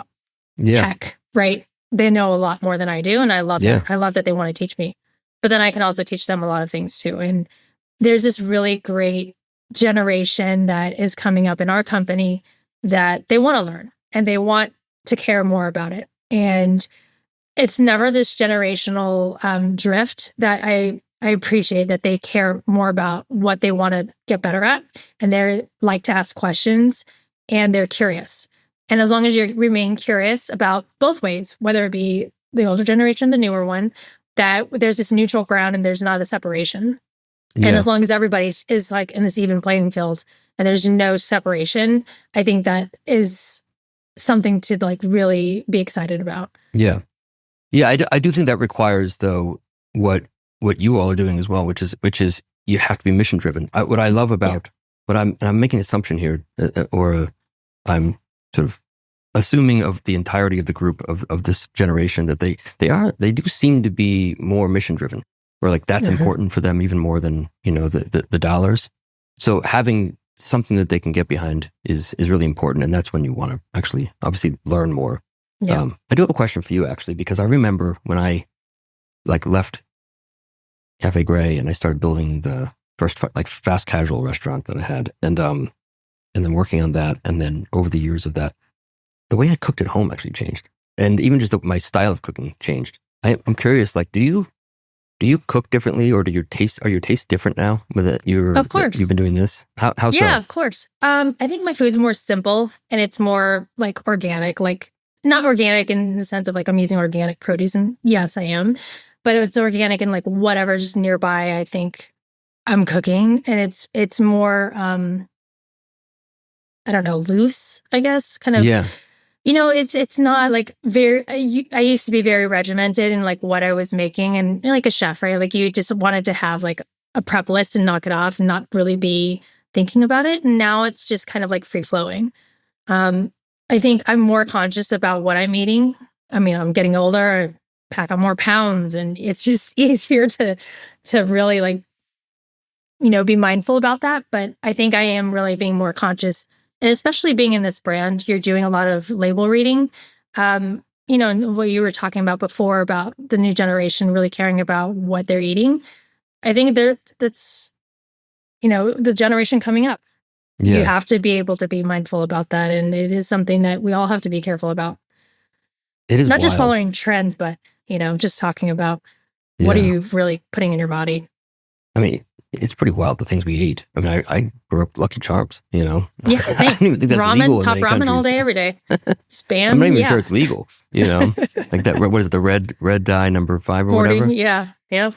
tech, right? They know a lot more than I do. And I love that. I love that they want to teach me. But then I can also teach them a lot of things too. And there's this really great generation that is coming up in our company that they want to learn and they want to care more about it. And it's never this generational drift that I appreciate, that they care more about what they want to get better at. And they like to ask questions and they're curious. And as long as you remain curious about both ways, whether it be the older generation, the newer one, that there's this neutral ground and there's not a separation. And as long as everybody is like in this even playing field and there's no separation, I think that is something to like really be excited about. Yeah. I do think that requires, though, what you all are doing as well, which is you have to be mission driven. What I love about what I'm making an assumption here, or I'm sort of assuming of the entirety of the group of this generation, that they do seem to be more mission driven, or like that's important for them even more than the dollars. So having something that they can get behind is really important, and that's when you want to actually obviously learn more. I do have a question for you, actually, because I remember when I left Cafe Gray and I started building the first fast casual restaurant that I had, and then working on that, and then over the years of that, the way I cooked at home actually changed, and even just my style of cooking changed. I'm curious, do you cook differently, or are your tastes different now with it? Of course. You've been doing this. How so? Yeah, of course. I think my food's more simple and it's more like organic, like not organic in the sense of like I'm using organic produce, and yes, I am, but it's organic and like whatever's nearby, I think I'm cooking, and it's more, I don't know, loose, I guess, kind of. Yeah. It's not like very, I used to be very regimented in like what I was making, and like a chef, right? Like you just wanted to have like a prep list and knock it off and not really be thinking about it. And now it's just kind of like free flowing. I think I'm more conscious about what I'm eating. I mean, I'm getting older, I pack on more pounds, and it's just easier to really like, be mindful about that. But I think I am really being more conscious. And especially being in this brand, you're doing a lot of label reading. And what you were talking about before about the new generation really caring about what they're eating. I think that's the generation coming up. Yeah. You have to be able to be mindful about that. And it is something that we all have to be careful about. It is not wild. Just following trends, but, just talking about what are you really putting in your body? I mean, it's pretty wild, the things we eat. I mean, I grew up Lucky Charms, Yeah, I don't even think that's ramen, legal in top many ramen countries. all day, every day. Spam, I'm not even sure it's legal, like that. What is it, the red dye number 5 or 40, whatever? Yeah.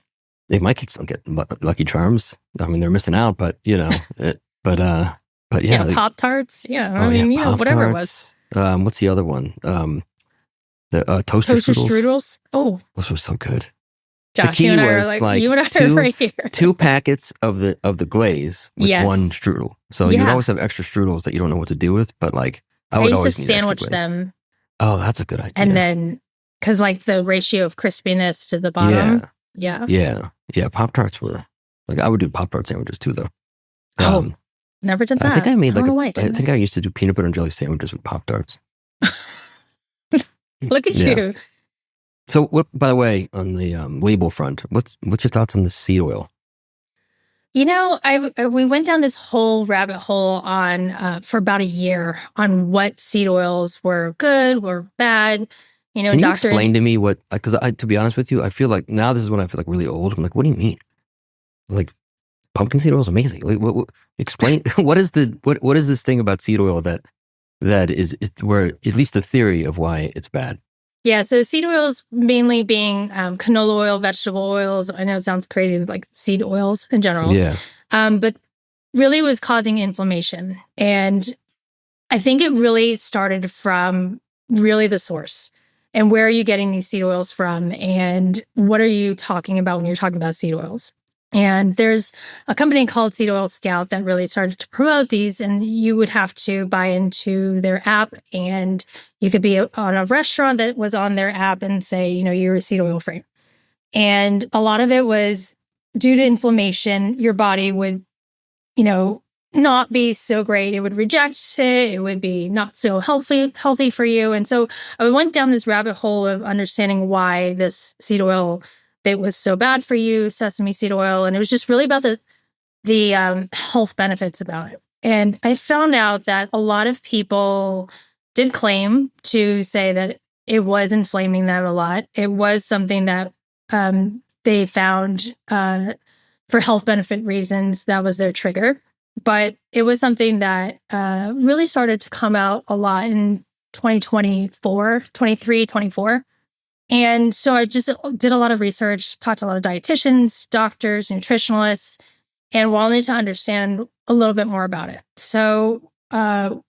My kids don't get Lucky Charms. I mean, they're missing out, but but yeah, Pop-Tarts. Yeah, I mean, whatever it was. What's the other one? The toaster strudels. Oh, those were so good. Josh, the key you and I was are like you and I are right here. 2 packets of the glaze with one strudel. So you always have extra strudels that you don't know what to do with. But like I would used always to need sandwich extra glaze. them. Oh, that's a good idea. And then because like the ratio of crispiness to the bottom. Yeah. Pop-Tarts were like, I would do Pop-Tart sandwiches too, though. Never did that. I think I made I think I used to do peanut butter and jelly sandwiches with Pop-Tarts. Look at you. So, what? By the way, on the label front, what's your thoughts on the seed oil? You know, we went down this whole rabbit hole on for about a year on what seed oils were good, were bad. You know, Can you doctor. explain to me what? Because to be honest with you, I feel like now this is when I feel like really old. I'm like, what do you mean? Like pumpkin seed oil is amazing. Like, explain what is what is this thing about seed oil that is where at least the theory of why it's bad? Yeah, so seed oils mainly being canola oil, vegetable oils. I know it sounds crazy, like seed oils in general, Yeah. but really was causing inflammation. And I think it really started from really the source and where are you getting these seed oils from and what are you talking about when you're talking about seed oils? And there's a company called Seed Oil Scout that really started to promote these, and you would have to buy into their app, and you could be on a restaurant that was on their app and say, you know, you're seed oil free. And a lot of it was due to inflammation, your body would, you know, not be so great. It would reject it. It would be not so healthy for you. And so I went down this rabbit hole of understanding why this seed oil bit was so bad for you, sesame seed oil, and it was just really about the health benefits about it. And I found out that a lot of people did claim to say that it was inflaming them a lot. It was something that they found for health benefit reasons that was their trigger. But it was something that really started to come out a lot in 2024, 23, 24. And so I just did a lot of research, talked to a lot of dietitians, doctors, nutritionalists, and wanted to understand a little bit more about it. So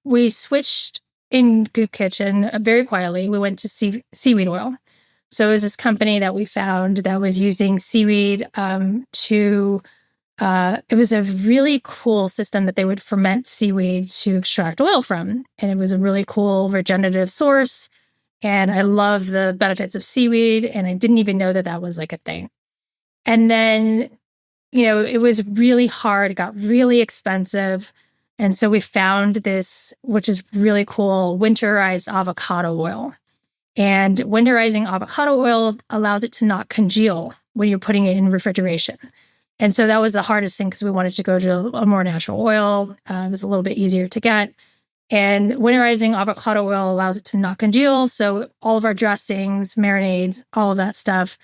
we switched in Goop Kitchen very quietly. We went to seaweed oil. So it was this company that we found that was using seaweed it was a really cool system that they would ferment seaweed to extract oil from. And it was a really cool regenerative source. And I love the benefits of seaweed. And I didn't even know that that was like a thing. And then, you know, it was really hard. It got really expensive. And so we found this, which is really cool, winterized avocado oil. And winterizing avocado oil allows it to not congeal when you're putting it in refrigeration. And so that was the hardest thing because we wanted to go to a more natural oil. It was a little bit easier to get. And winterizing avocado oil allows it to not congeal. So all of our dressings, marinades, all of that stuff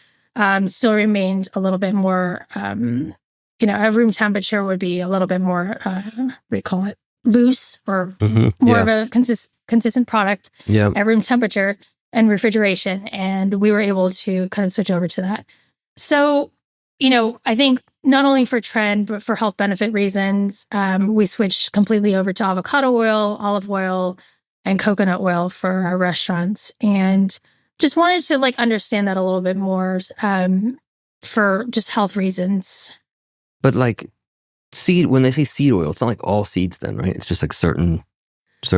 still remained a little bit more, you know, at room temperature would be a little bit more, what do you call it? Loose or more of a consistent product at room temperature and refrigeration. And we were able to kind of switch over to that. So, you know, I think not only for trend, but for health benefit reasons, we switched completely over to avocado oil, olive oil, and coconut oil for our restaurants. And just wanted to like understand that a little bit more for just health reasons. But like when they say seed oil, it's not like all seeds then, right? It's just like certain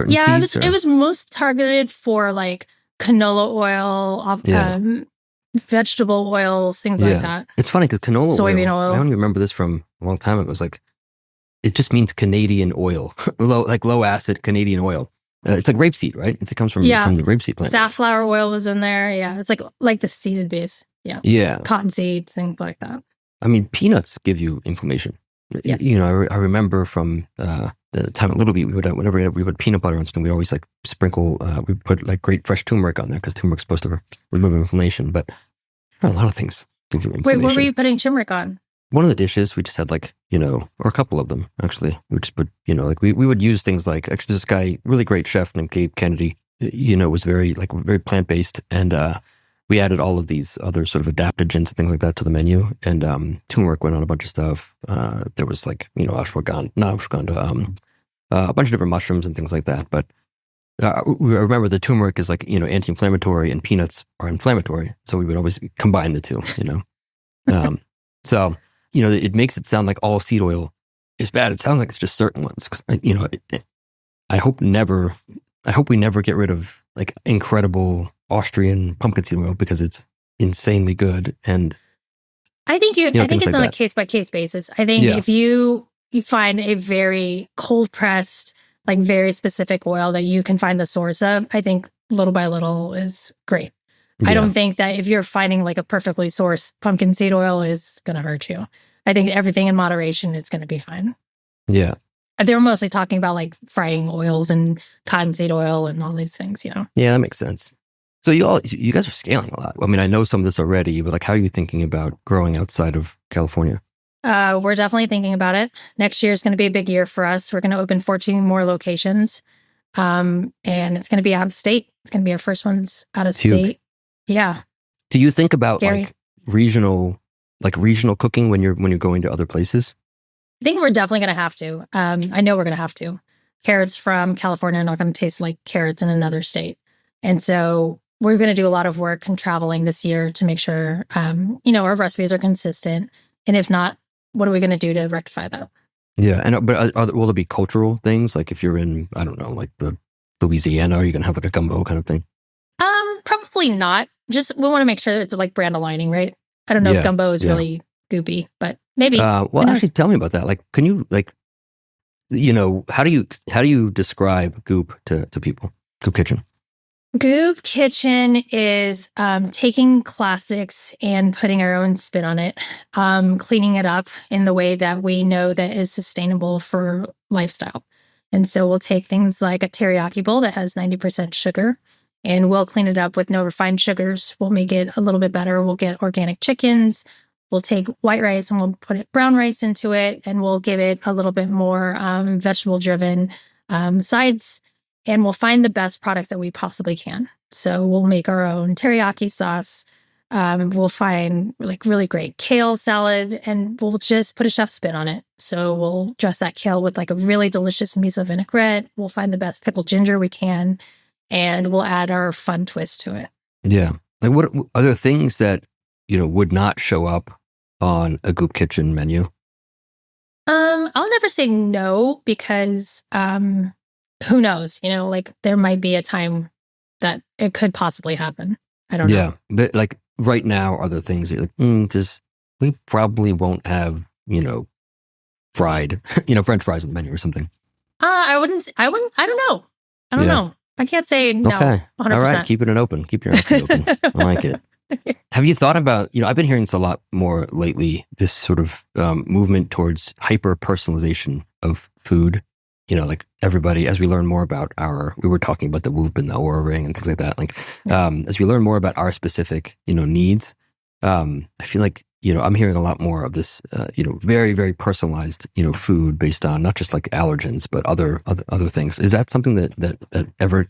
Yeah, seeds. it was most targeted for like canola oil, vegetable oils, things like that. It's funny because canola soybean oil. I only remember this from a long time ago. It was like, it just means Canadian oil, low acid Canadian oil. It's like rapeseed, right? It comes from the rapeseed plant. Safflower oil was in there. Yeah, it's like the seeded base. Yeah, cotton seeds, things like that. I mean, peanuts give you inflammation. Yeah. You know, I remember from the time at Little Bee, whenever we put peanut butter on something, we always like sprinkle, we put like great fresh turmeric on there because turmeric's supposed to remove inflammation. But a lot of things give you inflammation. Wait, what were you putting turmeric on? One of the dishes, we just had like, you know, or a couple of them actually. We just put, you know, like we would use things like, actually this guy, really great chef named Gabe Kennedy, you know, was very plant-based. And we added all of these other sort of adaptogens and things like that to the menu. And turmeric went on a bunch of stuff. There was like, you know, ashwagandha, a bunch of different mushrooms and things like that. But remember the turmeric is like, you know, anti-inflammatory and peanuts are inflammatory. So we would always combine the two, you know. So, you know, it makes it sound like all seed oil is bad. It sounds like it's just certain ones. You know, I hope we never get rid of like incredible Austrian pumpkin seed oil because it's insanely good. And I think I think it's on a case by case basis. I think if you find a very cold pressed, like very specific oil that you can find the source of, I think little by little is great. I Yeah. don't think that if you're finding like a perfectly sourced pumpkin seed oil is going to hurt you. I think everything in moderation is going to be fine. Yeah. They were mostly talking about like frying oils and cottonseed oil and all these things, you know. Yeah, that makes sense. So you guys are scaling a lot. I mean, I know some of this already, but like, how are you thinking about growing outside of California? We're definitely thinking about it. Next year is going to be a big year for us. We're going to open 14 more locations. And it's going to be out of state. It's going to be our first ones out of It's huge. state. Yeah. Do you think about Scary. like regional cooking when you're going to other places? I think we're definitely going to have to. I know we're going to have to. Carrots from California are not going to taste like carrots in another state. And so we're going to do a lot of work and traveling this year to make sure, our recipes are consistent. And if not, what are we going to do to rectify that? Yeah, and will there be cultural things like if you're in, I don't know, like the Louisiana, are you gonna have like a gumbo kind of thing? Probably not. Just we want to make sure that it's like brand aligning, right? I don't know if gumbo is really goopy, but maybe. Well, actually, tell me about that. Like, can you how do you describe Goop to people? Goop Kitchen. Goop Kitchen is taking classics and putting our own spin on it, cleaning it up in the way that we know that is sustainable for lifestyle. And so we'll take things like a teriyaki bowl that has 90% sugar, and we'll clean it up with no refined sugars. We'll make it a little bit better. We'll get organic chickens. We'll take white rice and we'll put brown rice into it, and we'll give it a little bit more vegetable-driven sides. And we'll find the best products that we possibly can. So we'll make our own teriyaki sauce. We'll find like really great kale salad, and we'll just put a chef spin on it. So we'll dress that kale with like a really delicious miso vinaigrette. We'll find the best pickled ginger we can, and we'll add our fun twist to it. Yeah. Like, what are there things that would not show up on a Goop Kitchen menu? I'll never say no because who knows? Like there might be a time that it could possibly happen. I don't know. Yeah, but like right now, are there things that you're like, we probably won't have, fried, French fries on the menu or something? I don't know. I don't know. I can't say no. Okay. 100%. All right. Keep your options open. I like it. Have you thought about, I've been hearing this a lot more lately, this sort of movement towards hyper personalization of food. Like everybody, as we learn more about we were talking about the Whoop and the Oura Ring and things like that. Like, as we learn more about our specific, needs, I feel like, I'm hearing a lot more of this, very, very personalized, food based on not just like allergens, but other things. Is that something that ever,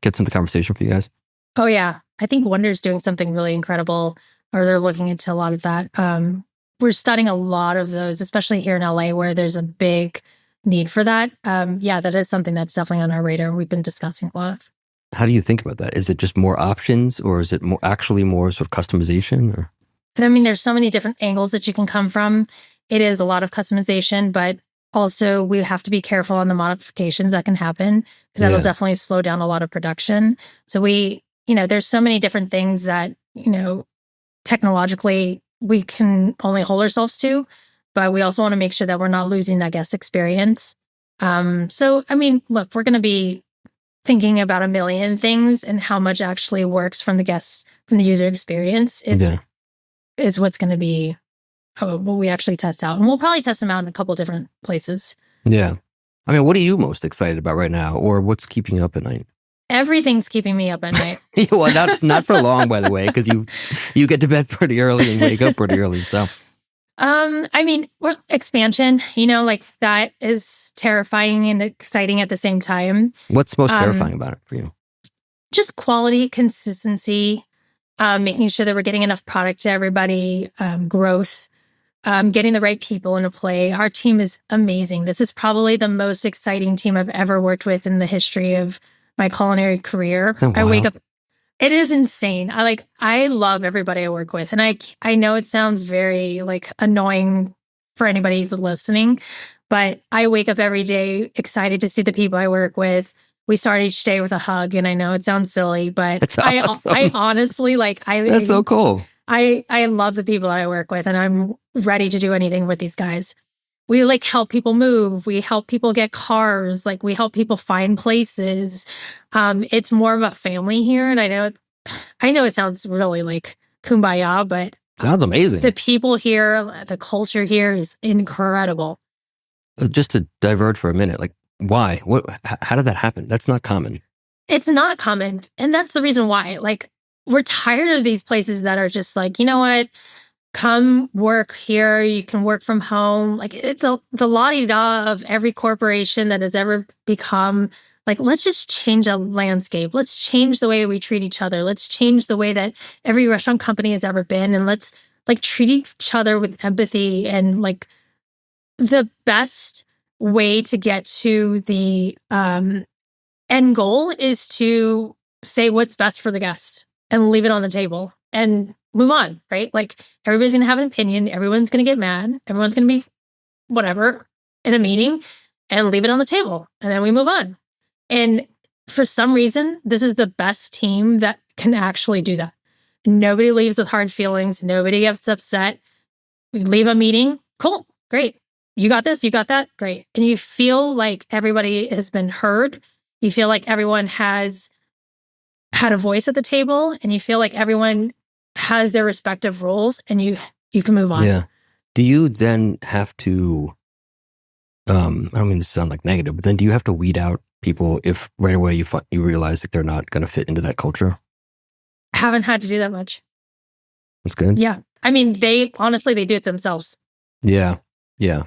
gets into conversation for you guys? Oh yeah. I think Wonder's doing something really incredible, or they're looking into a lot of that. We're studying a lot of those, especially here in LA where there's a big need for that. That is something that's definitely on our radar. We've been discussing a lot of. How do you think about that? Is it just more options, or is it more sort of customization? Or I mean, there's so many different angles that you can come from. It is a lot of customization, but also we have to be careful on the modifications that can happen because that'll definitely slow down a lot of production. So there's so many different things that, technologically we can only hold ourselves to, but we also want to make sure that we're not losing that guest experience. So, I mean, look, we're going to be thinking about a million things, and how much actually works from the user experience is what's going to be what we actually test out. And we'll probably test them out in a couple of different places. Yeah. I mean, what are you most excited about right now, or what's keeping you up at night? Everything's keeping me up at night. Well, not for long, by the way, because you get to bed pretty early and wake up pretty early. So, I mean, expansion, like that is terrifying and exciting at the same time. What's most terrifying about it for you? Just quality, consistency, making sure that we're getting enough product to everybody, growth, getting the right people into play. Our team is amazing. This is probably the most exciting team I've ever worked with in the history of my culinary career. I wake up. It is insane. I love everybody I work with. And I know it sounds very like annoying for anybody who's listening, but I wake up every day excited to see the people I work with. We start each day with a hug, and I know it sounds silly, but That's awesome. I honestly That's so cool. I love the people that I work with, and I'm ready to do anything with these guys. We help people move. We help people get cars. We help people find places. It's more of a family here. And I know I know it sounds really like kumbaya, but Sounds amazing. the people here, the culture here is incredible. Just to divert for a minute, like why? How did that happen? That's not common. It's not common. And that's the reason why. Like, we're tired of these places that are just like, you know what? Come work here. You can work from home. Like the la-di-da of every corporation that has ever become. Like, let's just change the landscape. Let's change the way we treat each other. Let's change the way that every restaurant company has ever been. And let's like treat each other with empathy. And like the best way to get to the end goal is to say what's best for the guest and leave it on the table and move on, right? Like everybody's going to have an opinion. Everyone's going to get mad. Everyone's going to be whatever in a meeting and leave it on the table. And then we move on. And for some reason, this is the best team that can actually do that. Nobody leaves with hard feelings. Nobody gets upset. We leave a meeting. Cool. Great. You got this. You got that. Great. And you feel like everybody has been heard. You feel like everyone has had a voice at the table, and you feel like everyone has their respective roles, and you can move on. Yeah. Do you then have to, I don't mean to sound like negative, but then do you have to weed out people if right away you realize that they're not going to fit into that culture? Haven't had to do that much. That's good. Yeah. I mean, they do it themselves. Yeah. Yeah.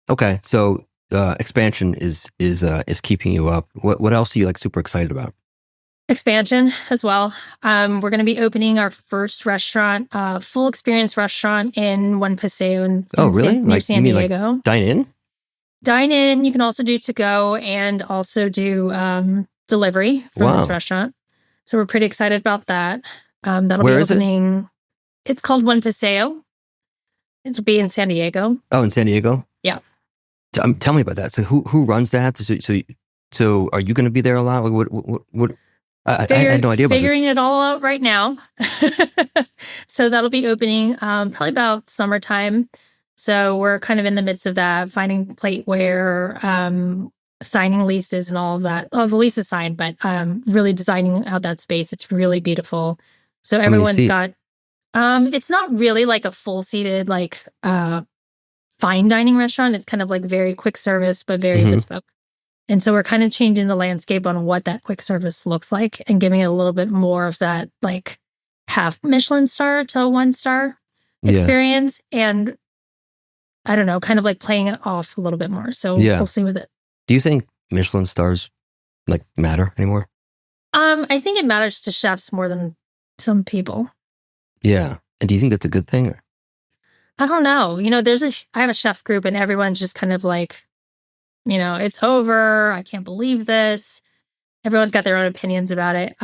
Okay. So expansion is keeping you up. What else are you like super excited about? Expansion as well. We're going to be opening our first restaurant, full experience restaurant in One Paseo in really? near San Diego. Like dine in? Dine in. You can also do to go and also do delivery from this restaurant. So we're pretty excited about that. That'll Where be is opening. It's called One Paseo. It'll be in San Diego. Oh, in San Diego? Yeah. Tell me about that. So who runs that? So are you going to be there a lot? What I had no idea about this. Figuring it all out right now. So that'll be opening probably about summertime. So we're kind of in the midst of that, finding plateware, signing leases and all of that. Oh, the lease is signed, but really designing out that space. It's really beautiful. So everyone's got, it's not really like a full seated, like fine dining restaurant. It's kind of like very quick service, but very bespoke. And so we're kind of changing the landscape on what that quick service looks like and giving it a little bit more of that like half Michelin star to 1-star experience. And I don't know, kind of like playing it off a little bit more. So we'll see with it. Do you think Michelin stars like matter anymore? I think it matters to chefs more than some people. Yeah. And do you think that's a good thing? Or? I don't know. You know, I have a chef group and everyone's just kind of like, you know, it's over. I can't believe this. Everyone's got their own opinions about it.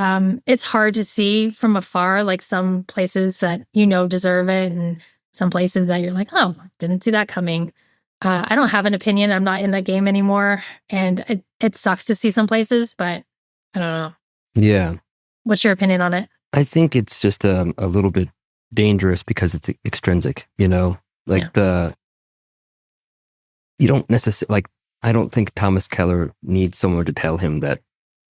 It's hard to see from afar, like some places that you know deserve it and some places that you're like, oh, didn't see that coming. I don't have an opinion. I'm not in that game anymore. And it sucks to see some places, but I don't know. Yeah. What's your opinion on it? I think it's just a little bit dangerous because it's extrinsic, you know, like you don't necessarily, like, I don't think Thomas Keller needs someone to tell him that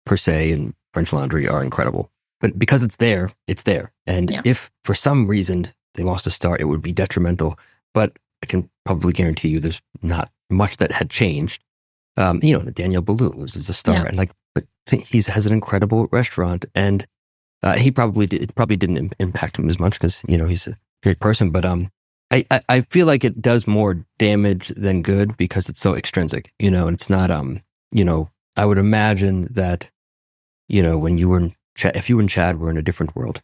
Per Se and French Laundry are incredible. But because it's there, it's there. And if for some reason they lost a star, it would be detrimental. But I can probably guarantee you there's not much that had changed. You know, Daniel Boulou was a star. And like, but he has an incredible restaurant. And it probably didn't impact him as much because, you know, he's a great person. But I feel like it does more damage than good because it's so extrinsic, you know, and it's not, you know, I would imagine that, you know, when you were in if you and Chad were in a different world,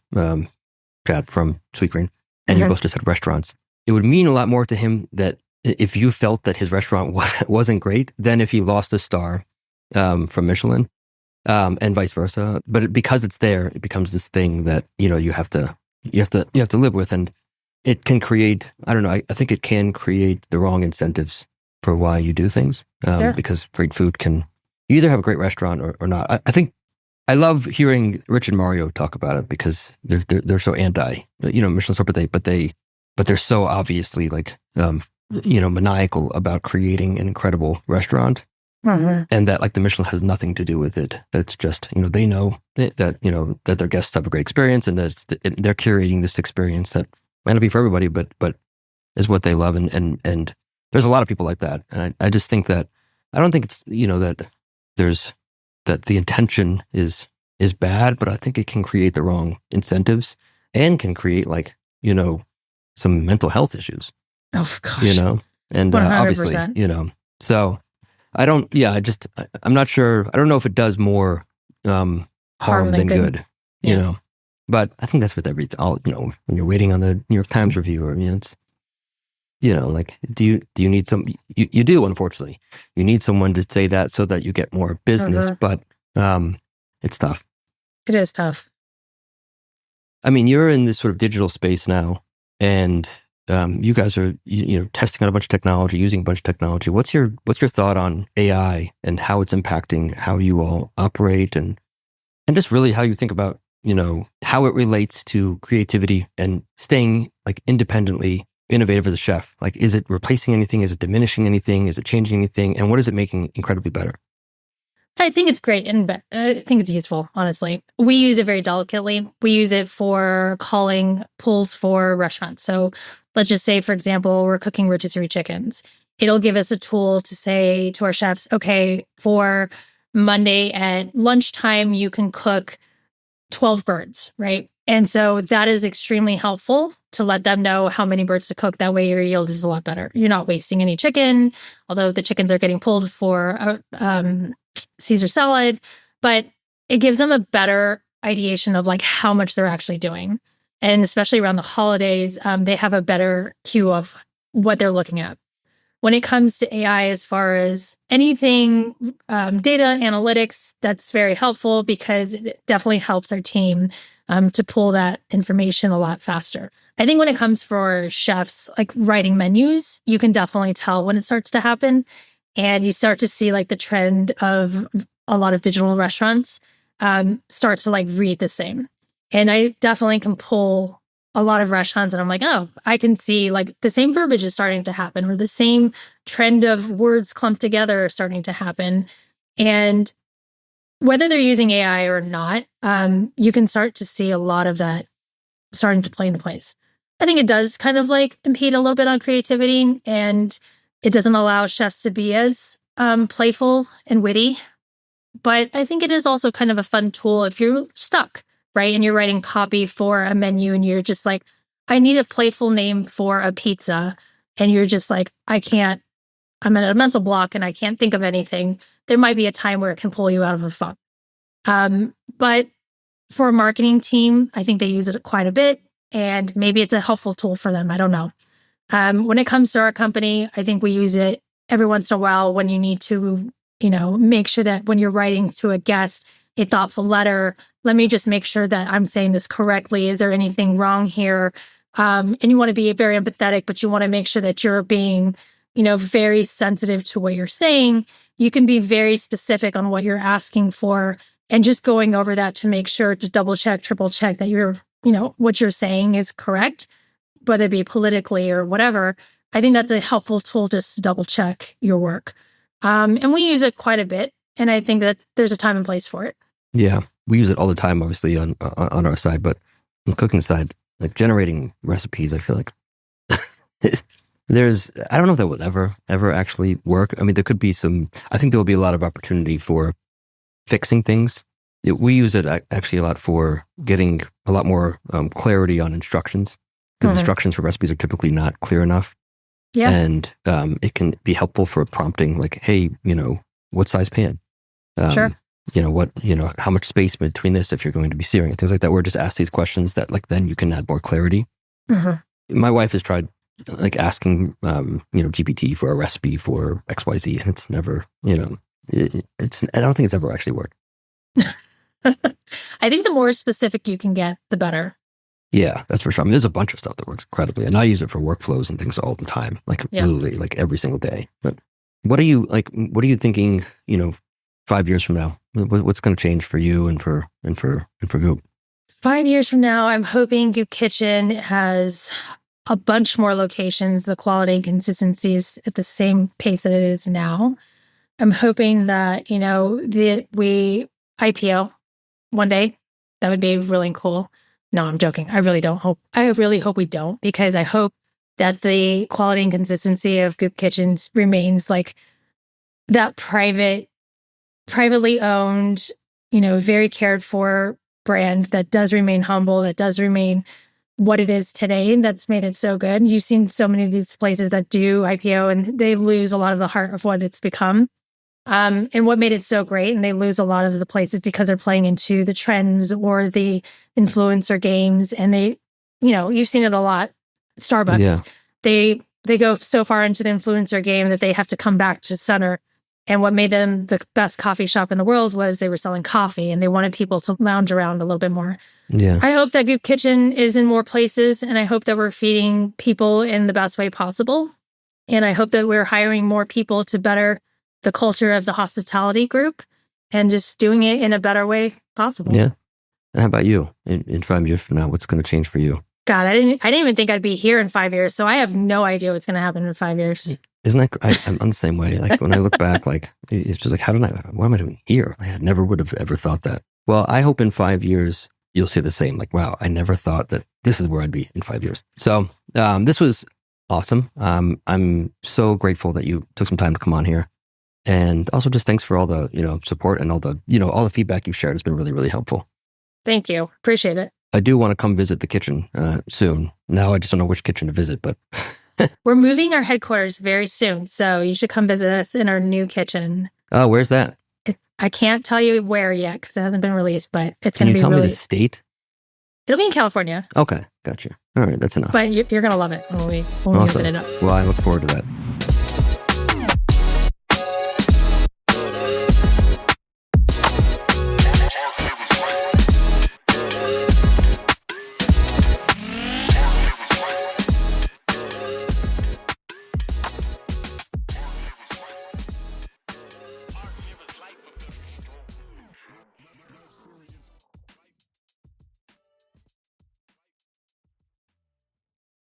Chad from Sweetgreen, and you both just had restaurants, it would mean a lot more to him that if you felt that his restaurant wasn't great than if he lost a star from Michelin, and vice versa. But because it's there, it becomes this thing that, you know, you have to live with, and it can create, I don't know, I think it can create the wrong incentives for why you do things, because great food can, you either have a great restaurant or not. I think I love hearing Rich and Mario talk about it because they're so anti, you know, Michelin star, but they're so obviously like, you know, maniacal about creating an incredible restaurant. and that like the Michelin has nothing to do with it. That's just, they know that their guests have a great experience, and that they're curating this experience that might not be for everybody, but is what they love. And there's a lot of people like that. And I just think that, I don't think it's, that the intention is bad, but I think it can create the wrong incentives and can create like, some mental health issues, Oh gosh. and 100%. obviously, so I'm not sure. I don't know if it does more harm than good, but I think that's with everything. When you're waiting on the New York Times review, or, it's, like, do you need some, you do, unfortunately, you need someone to say that so that you get more business, but it's tough. It is tough. I mean, you're in this sort of digital space now, and you guys are testing out a bunch of technology, using a bunch of technology. What's your thought on AI and how it's impacting how you all operate, and just really how you think about how it relates to creativity and staying like independently innovative as a chef? Like, is it replacing anything? Is it diminishing anything? Is it changing anything? And what is it making incredibly better? I think it's great, and I think it's useful, honestly. We use it very delicately. We use it for calling pulls for restaurants. So let's just say, for example, we're cooking rotisserie chickens. It'll give us a tool to say to our chefs, okay, for Monday at lunchtime, you can cook 12 birds, right? And so that is extremely helpful to let them know how many birds to cook. That way your yield is a lot better. You're not wasting any chicken, although the chickens are getting pulled for Caesar salad, but it gives them a better ideation of like how much they're actually doing. And especially around the holidays, they have a better cue of what they're looking at. When it comes to AI, as far as anything, data analytics, that's very helpful because it definitely helps our team to pull that information a lot faster. I think when it comes for chefs, like writing menus, you can definitely tell when it starts to happen. And you start to see like the trend of a lot of digital restaurants start to like read the same. And I definitely can pull a lot of restaurants and I'm like, oh, I can see like the same verbiage is starting to happen, or the same trend of words clumped together are starting to happen. And whether they're using AI or not, you can start to see a lot of that starting to play into place. I think it does kind of like impede a little bit on creativity, and it doesn't allow chefs to be as playful and witty. But I think it is also kind of a fun tool if you're stuck, right? And you're writing copy for a menu and you're just like, I need a playful name for a pizza. And you're just like, I'm at a mental block and I can't think of anything. There might be a time where it can pull you out of a funk. But for a marketing team, I think they use it quite a bit, and maybe it's a helpful tool for them. I don't know. When it comes to our company, I think we use it every once in a while when you need to, make sure that when you're writing to a guest a thoughtful letter, let me just make sure that I'm saying this correctly. Is there anything wrong here? And you want to be very empathetic, but you want to make sure that you're being, very sensitive to what you're saying. You can be very specific on what you're asking for, and just going over that to make sure to double check, triple check that what you're saying is correct, whether it be politically or whatever. I think that's a helpful tool just to double check your work. And we use it quite a bit. And I think that there's a time and place for it. Yeah, we use it all the time, obviously, on our side, but on the cooking side, like generating recipes, I feel like I don't know if that will ever actually work. I mean, there could be I think there will be a lot of opportunity for fixing things. We use it actually a lot for getting a lot more clarity on instructions, because instructions for recipes are typically not clear enough. Yeah. And it can be helpful for prompting, like, hey, what size pan? Sure. How much space between this if you're going to be searing it, things like that. We're just ask these questions that like then you can add more clarity. My wife has tried like asking GPT for a recipe for XYZ, and it's never, I don't think it's ever actually worked. I think the more specific you can get, the better. Yeah, that's for sure. I mean, there's a bunch of stuff that works incredibly, and I use it for workflows and things all the time, like literally like every single day. But what are you thinking, 5 years from now? What's going to change for you and for Goop? 5 years from now, I'm hoping Goop Kitchen has a bunch more locations. The quality and consistency is at the same pace that it is now. I'm hoping that, we IPO one day. That would be really cool. No, I'm joking. I really hope we don't, because I hope that the quality and consistency of Goop Kitchens remains like that privately owned, very cared for brand that does remain humble, that does remain what it is today. And that's made it so good. You've seen so many of these places that do IPO and they lose a lot of the heart of what it's become. And what made it so great. And they lose a lot of the places because they're playing into the trends or the influencer games. And you've seen it a lot. Starbucks, Yeah. they go so far into the influencer game that they have to come back to center. And what made them the best coffee shop in the world was they were selling coffee and they wanted people to lounge around a little bit more. Yeah. I hope that Goop Kitchen is in more places, and I hope that we're feeding people in the best way possible. And I hope that we're hiring more people to better the culture of the hospitality group and just doing it in a better way possible. Yeah. And how about you? In 5 years from now, what's going to change for you? God, I didn't even think I'd be here in 5 years. So I have no idea what's going to happen in 5 years. Isn't that, I'm on the same way. Like when I look back, like it's just like, what am I doing here? I never would have ever thought that. Well, I hope in 5 years, you'll say the same. Like, wow, I never thought that this is where I'd be in 5 years. So this was awesome. I'm so grateful that you took some time to come on here. And also just thanks for all the, support and all the, all the feedback you've shared has been really, really helpful. Thank you. Appreciate it. I do want to come visit the kitchen soon. Now I just don't know which kitchen to visit, but we're moving our headquarters very soon. So you should come visit us in our new kitchen. Oh, where's that? I can't tell you where yet because it hasn't been released, but it's Can going you to be tell really... me the state? It'll be in California. Okay, gotcha. All right, that's enough. But you're going to love it when we Awesome. open it up. Well, I look forward to that.